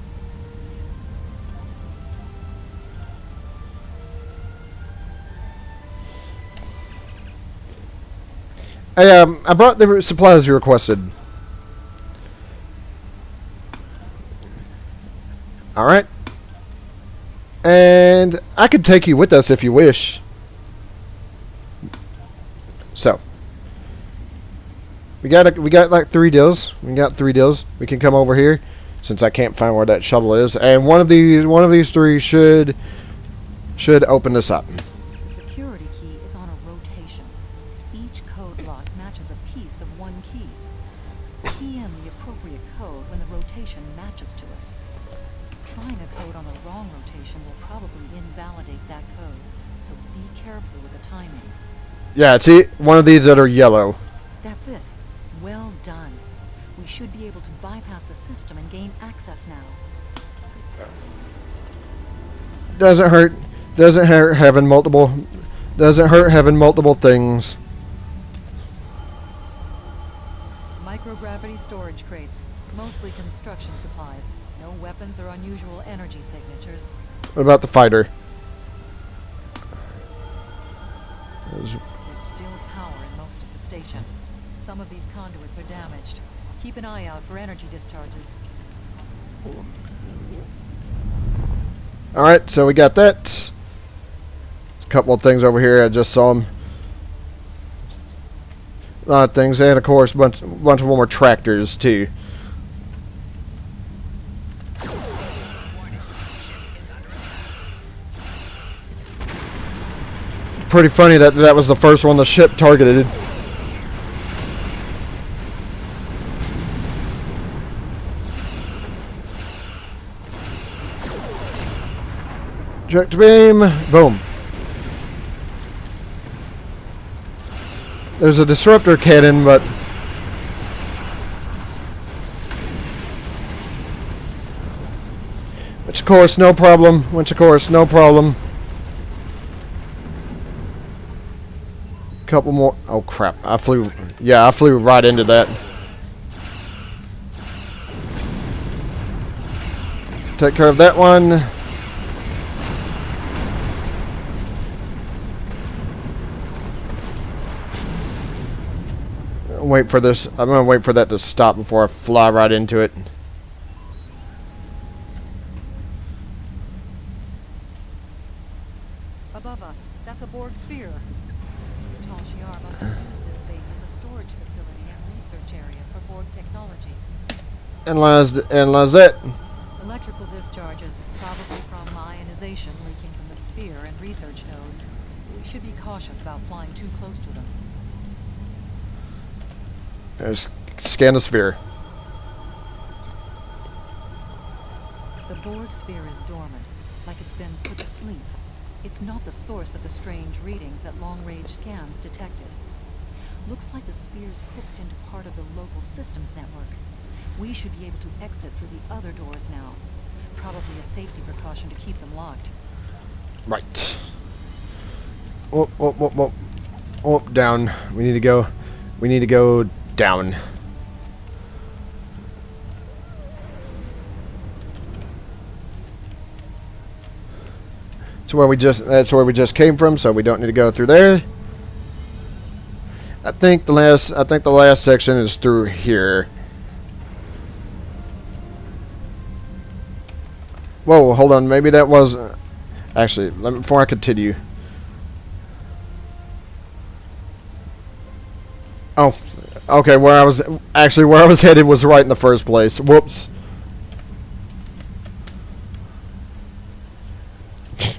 I brought the supplies you requested. Alright. And I could take you with us if you wish. So. We got like 3 deals. We got 3 deals. We can come over here since I can't find where that shuttle is. And one of these 3 should open this up. The security key is on a rotation. Each code block matches a piece of one key. Key in the appropriate code when the rotation matches to it. Trying a code on the wrong rotation will probably invalidate that code, so be careful with the timing. Yeah, see, one of these that are yellow. That's it. Well done. We should be able to bypass the system and gain access now. Doesn't hurt having multiple things. Microgravity storage crates, mostly construction supplies. No weapons or unusual energy signatures. What about the fighter? There's still circuits are damaged. Keep an eye out for energy discharges. Alright, so we got that. A couple of things over here. I just saw them. A lot of things. And, of course, bunch of more tractors, too. Pretty funny that that was the first one the ship targeted. Direct beam, boom. There's a disruptor cannon, but which of course no problem. Which of course no problem. Couple more. Oh crap! I flew. Yeah, I flew right into that. Take care of that one. Wait for this. I'm gonna wait for that to stop before I fly right into it. Above us, that's a Borg sphere. Tal Shiar must have used this base as a storage facility and research area for Borg technology. Analyze that. Electrical discharges, probably from ionization leaking from the sphere and research nodes. We should be cautious about flying too close to them. There's scan the sphere. The Borg sphere is dormant, like it's been put to sleep. It's not the source of the strange readings that long-range scans detected. Looks like the sphere's hooked into part of the local systems network. We should be able to exit through the other doors now. Probably a safety precaution to keep them locked. Right. Oh, down. We need to go. We need to go down. That's where we just came from, so we don't need to go through there. I think the last section is through here. Whoa, hold on. Maybe that was actually, before I continue. Oh, okay, where I was headed was right in the first place. Whoops.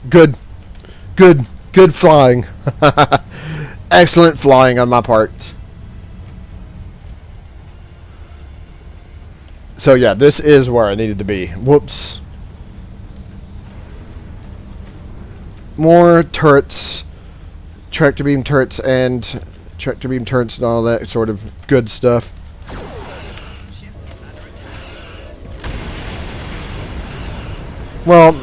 Good flying. Excellent flying on my part. So yeah, this is where I needed to be. Whoops. More turrets, tractor beam turrets and all that sort of good stuff. Well,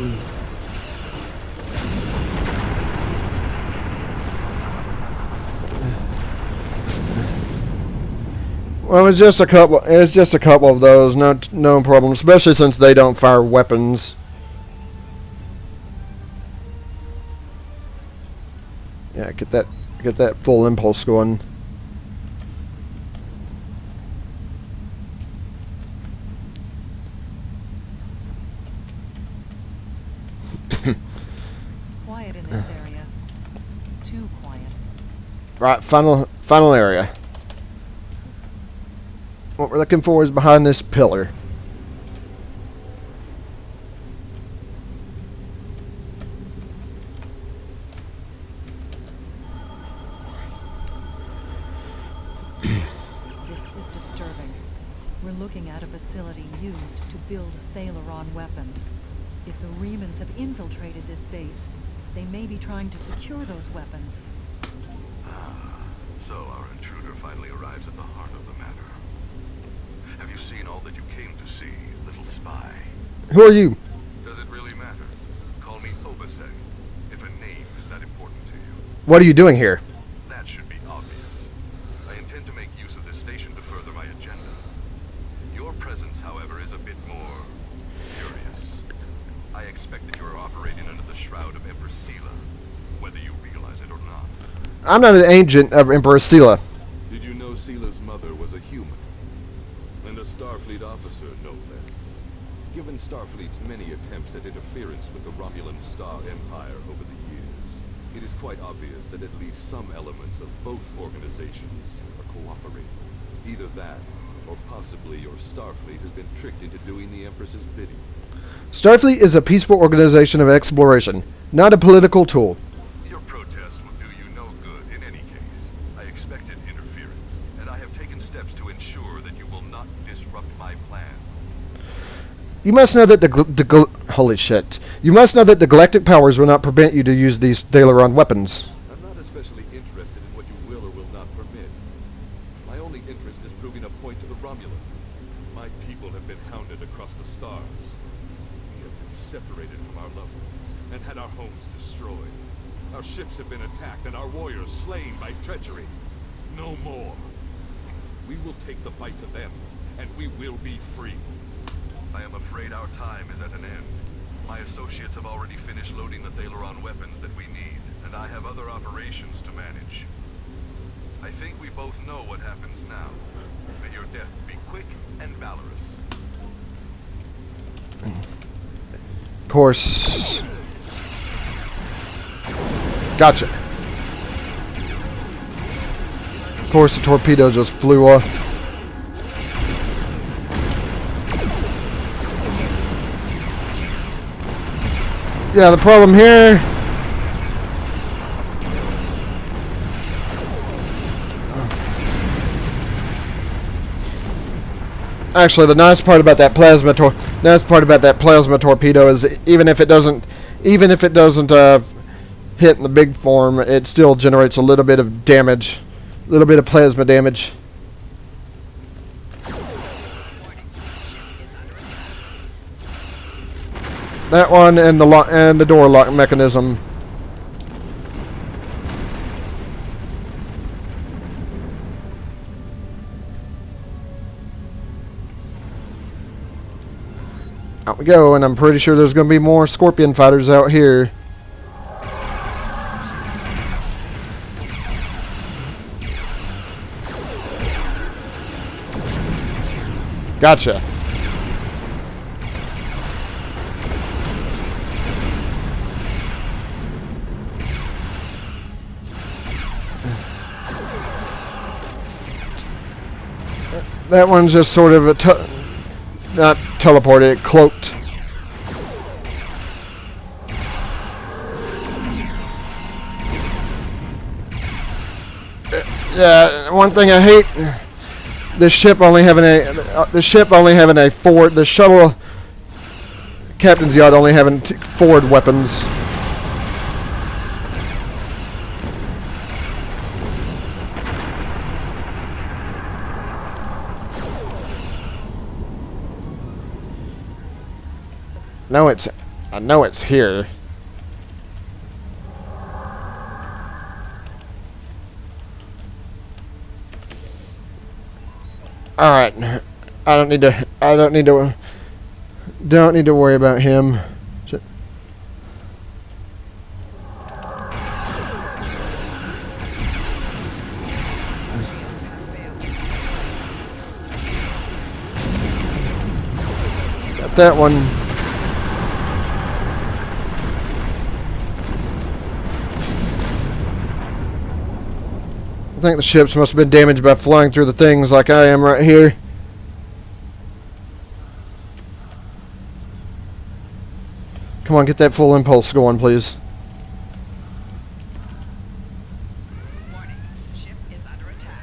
it's just a couple. It's just a couple of those. No problem. Especially since they don't fire weapons. Yeah, get that full impulse going. Quiet in this area. Too quiet. Right, final area. What we're looking for is behind this pillar. We're looking at a facility used to build Thalaron weapons. If the Remans have infiltrated this base, they may be trying to secure those weapons. So our intruder finally arrives at the heart of the matter. Have you seen all that you came to see, little spy? Who are you? Does it really matter? Call me Obasek, if a name is that important to you. What are you doing here? That should be obvious. I intend to make use of this station to further my agenda. Your presence, however, is a bit more curious. I expect that you are operating under the shroud of Empress Sela, whether you realize it or not. I'm not an agent of Empress Sela. Did you know Sela's mother was a human? attacks and interference with the Romulan Star Empire over the years, it is quite obvious that at least some elements of both organizations are cooperating. Either that, or possibly your Starfleet has been tricked into doing the Empress's bidding. Starfleet is a peaceful organization of exploration, not a political tool. Your protest will do you no good in any case. I expected interference, and I have taken steps to ensure that you will not disrupt my plan. You must know that holy shit. You must know that the galactic powers will not prevent you to use these Dalaran weapons. I'm not especially interested in what you will or will not permit. My only interest is proving a point to the Romulans. My people have been hounded across the stars. We have been separated from our loved ones and had our homes destroyed. Our ships have been attacked and our warriors slain by treachery. No more. We will take the fight to them, and we will be free. I am afraid our time is at an end. My associates have already finished loading the Thalaron weapons that we need, and I have other operations to manage. I think we both know what happens now. May your death be quick and valorous. Of course. Gotcha. Of course, the torpedo just flew off. Yeah, the problem here... Actually, the nice part about that plasma torpedo is even if it doesn't hit in the big form, it still generates a little bit of damage, a little bit of plasma damage. That one and the door lock mechanism. Out we go, and I'm pretty sure there's going to be more Scorpion fighters out here. Gotcha. That one's just sort of not teleported, cloaked. Yeah, one thing I hate: the shuttle captain's yacht only having forward weapons. I know it's here. All right. I don't need to worry about him. Got that one. I think the ships must have been damaged by flying through the things like I am right here. Come on, get that full impulse going, please.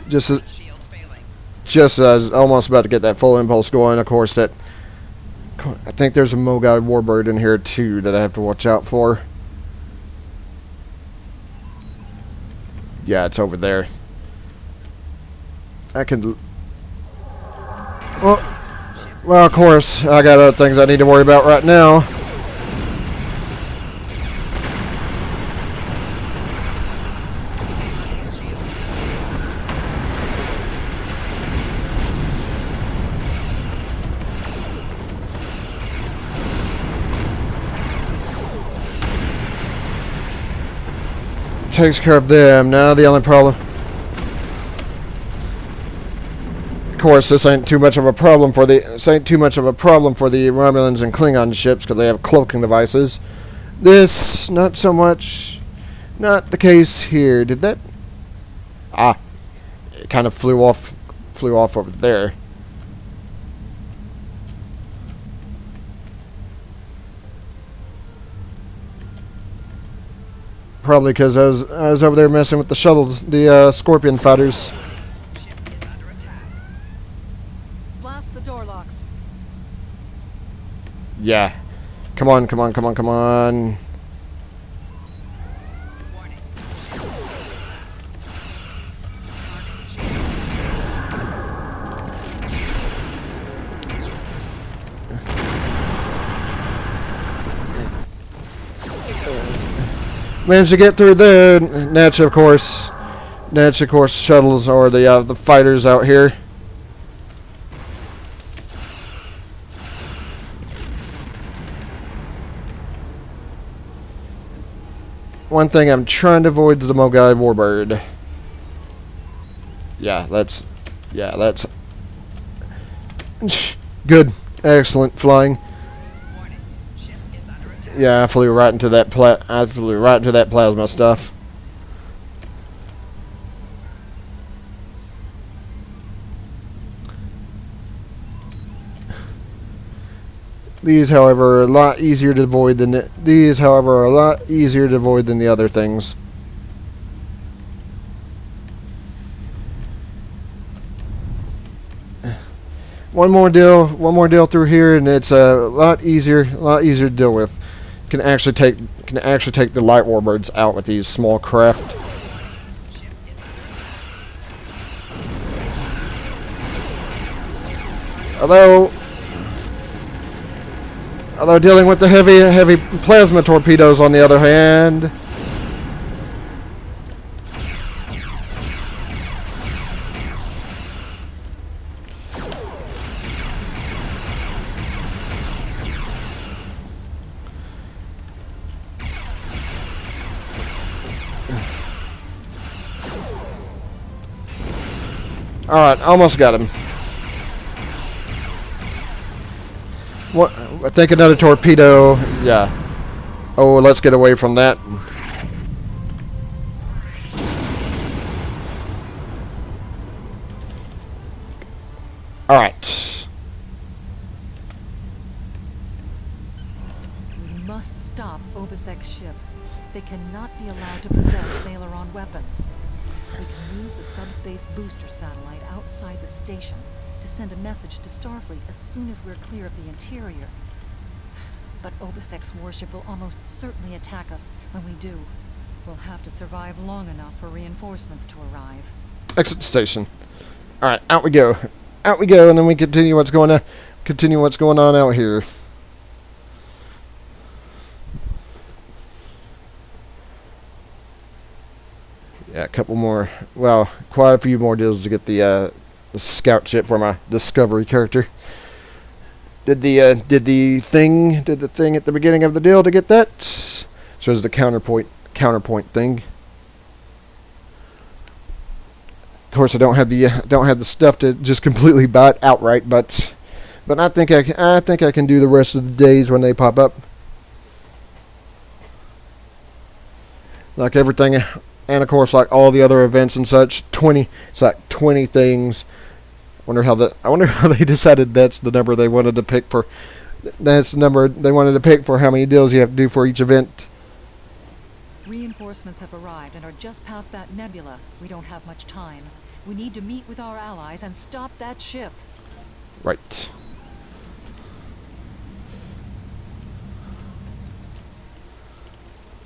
Just as I was almost about to get that full impulse going, of course, I think there's a Mogai Warbird in here too that I have to watch out for. Yeah, it's over there. I can... Well, of course, I got other things I need to worry about right now. Takes care of them. Now the only problem... course, this ain't too much of a problem for the Romulans and Klingon ships because they have cloaking devices. This, not so much, not the case here. Did that? Ah, it kind of flew off over there. Probably because I was over there messing with the shuttles, the Scorpion fighters. Blast the door locks. Yeah. Come on, come on, come on, come on. Managed to get through there. Natch, of course, shuttles or the fighters out here. One thing I'm trying to avoid is the Mogai Warbird. Yeah, that's good. Excellent flying. Yeah, I flew right into that plasma stuff. These, however, are a lot easier to avoid than the other things. One more deal through here, and it's a lot easier to deal with. Can actually take the light warbirds out with these small craft. Although dealing with the heavy plasma torpedoes, on the other hand. Alright, almost got him. What? I think another torpedo. Yeah. Oh, let's get away from that. Alright. We must stop Obisek's ship. They cannot be allowed to possess Aileron weapons. We can use the subspace booster satellite outside the station to send a message to Starfleet as soon as we're clear of the interior. But Obisek's warship will almost certainly attack us when we do. We'll have to survive long enough for reinforcements to arrive. Exit station. Alright, out we go. Out we go, and then we continue what's going on out here. Yeah, a couple more. Well, quite a few more deals to get the scout ship for my Discovery character. Did the thing at the beginning of the deal to get that? Shows the counterpoint thing. Of course, I don't have the stuff to just completely buy it outright, but I think I can do the rest of the days when they pop up. Like everything. And of course, like all the other events and such, it's like 20 things. I wonder how they decided that's the number they wanted to pick for. That's the number they wanted to pick for how many deals you have to do for each event. Reinforcements have arrived and are just past that nebula. We don't have much time. We need to meet with our allies and stop that ship. Right.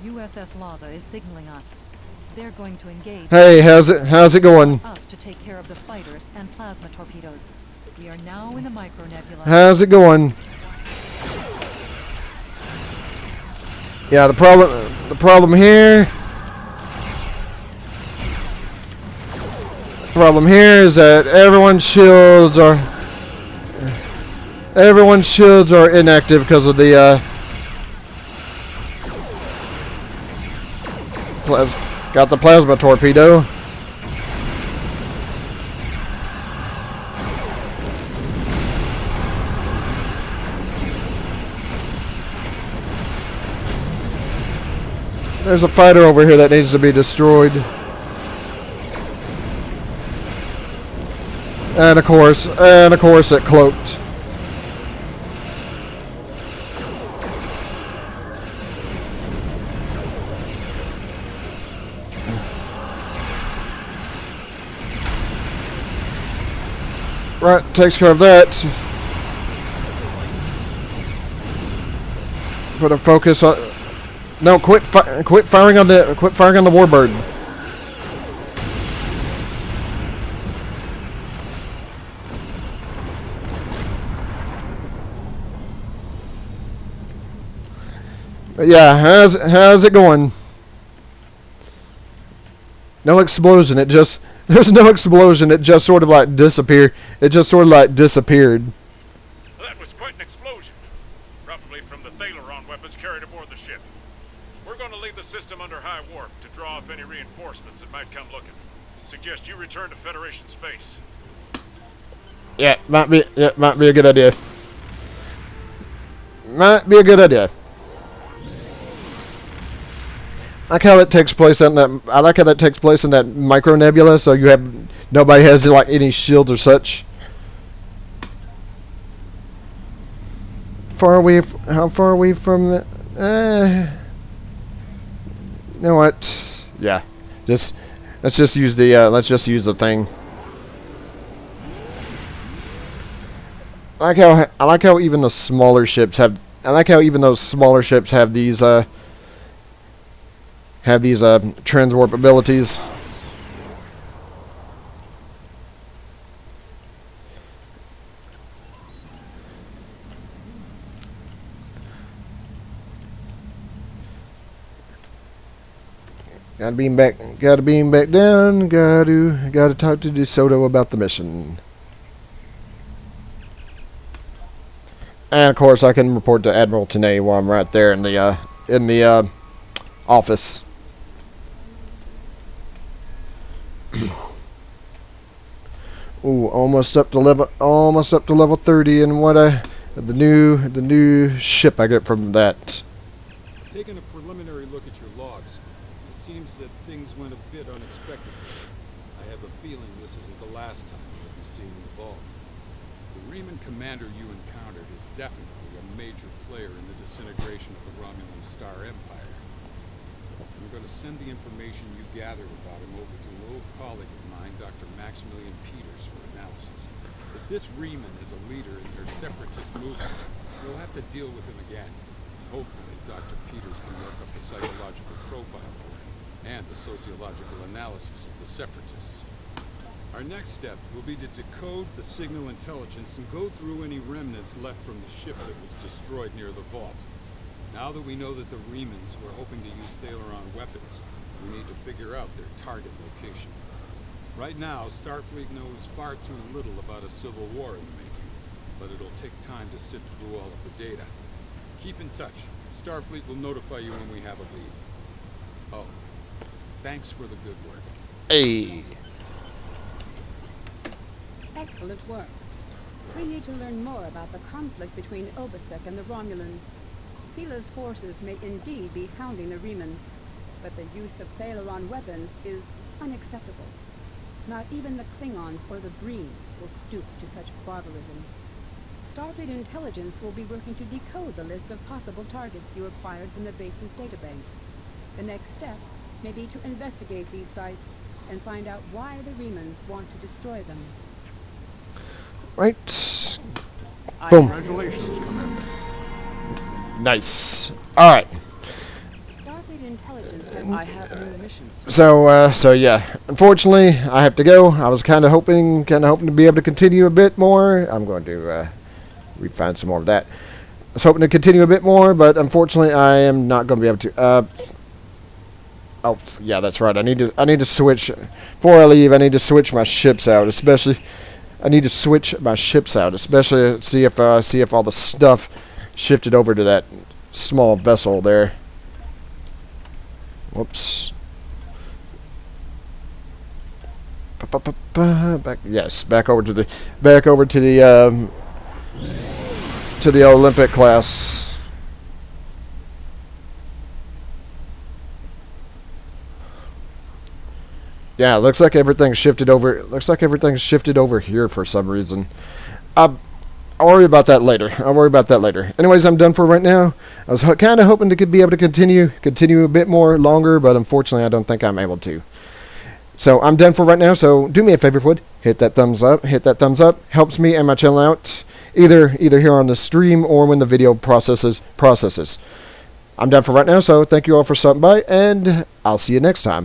USS Laza is signaling us. They're going to engage. Hey, how's it going? Us to take care of the fighters and plasma torpedoes. We are now in the micronebula. How's it going? Yeah, the problem here is that everyone's shields are inactive because of the got the plasma torpedo. There's a fighter over here that needs to be destroyed. And of course, it cloaked. Right, takes care of that. Put a focus on. No, quit firing on the warbird. But yeah, how's it going? No explosion. There's no explosion. It just sort of like disappeared. It just sort of like disappeared. That was quite an explosion. Probably from the Thaleron weapons carried aboard the ship. We're going to leave the system under high warp to draw off any reinforcements that might come looking. Suggest you return to Federation space. Yeah, might be a good idea. Might be a good idea. I like how that takes place in that. I like how that takes place in that micro nebula. So nobody has like any shields or such. How far away from the? You know what? Yeah, let's just use the thing. I like how even the smaller ships have. I like how even those smaller ships have these transwarp abilities. Gotta beam back down. Gotta talk to DeSoto about the mission. And of course I can report to Admiral Tenay while I'm right there in the office. Ooh, almost up to level 30, and the new ship I get from that. Taking a preliminary look at your logs, it seems that things went a bit unexpectedly. I have a feeling this isn't the last time we'll be seeing the vault. The Reman commander you encountered is definitely a major player in the disintegration of the Romulan Star Empire. I'm going to send the information you gathered about him over to an old colleague of mine, Dr. Maximilian Peters, for analysis. If this Reman is a leader in their separatist movement, we'll have to deal with him again. Hopefully, Dr. Peters can work up a psychological profile for him, and the sociological analysis of the separatists. Our next step will be to decode the signal intelligence and go through any remnants left from the ship that was destroyed near the vault. Now that we know that the Remans were hoping to use Thaleron weapons, we need to figure out their target location. Right now, Starfleet knows far too little about a civil war in the making, but it'll take time to sift through all of the data. Keep in touch. Starfleet will notify you when we have a lead. Oh, thanks for the good work. Hey. Excellent work. We need to learn more about the conflict between Obasek and the Romulans. Sila's forces may indeed be hounding the Remans, but the use of Thaleron weapons is unacceptable. Not even the Klingons or the Breen will stoop to such barbarism. Starfleet intelligence will be working to decode the list of possible targets you acquired from the base's databank. The next step may be to investigate these sites and find out why the Remans want to destroy them. Right. Boom. Congratulations, Commander. Nice. All right. Starfleet intelligence says I have new missions. So yeah. Unfortunately, I have to go. I was kind of hoping to be able to continue a bit more. I'm going to find some more of that. I was hoping to continue a bit more, but unfortunately, I am not going to be able to. Oh yeah, that's right. I need to switch before I leave. I need to switch my ships out, especially. I need to switch my ships out, especially see if all the stuff shifted over to that small vessel there. Whoops. Back over to the Olympic class. Yeah, looks like everything's shifted over. Looks like everything's shifted over here for some reason. I'll worry about that later. Anyways, I'm done for right now. I was kind of hoping to be able to continue a bit more longer, but unfortunately, I don't think I'm able to. So I'm done for right now. So do me a favor, Wood. Hit that thumbs up. Helps me and my channel out. Either here on the stream or when the video processes. I'm done for right now. So thank you all for stopping by, and I'll see you next time.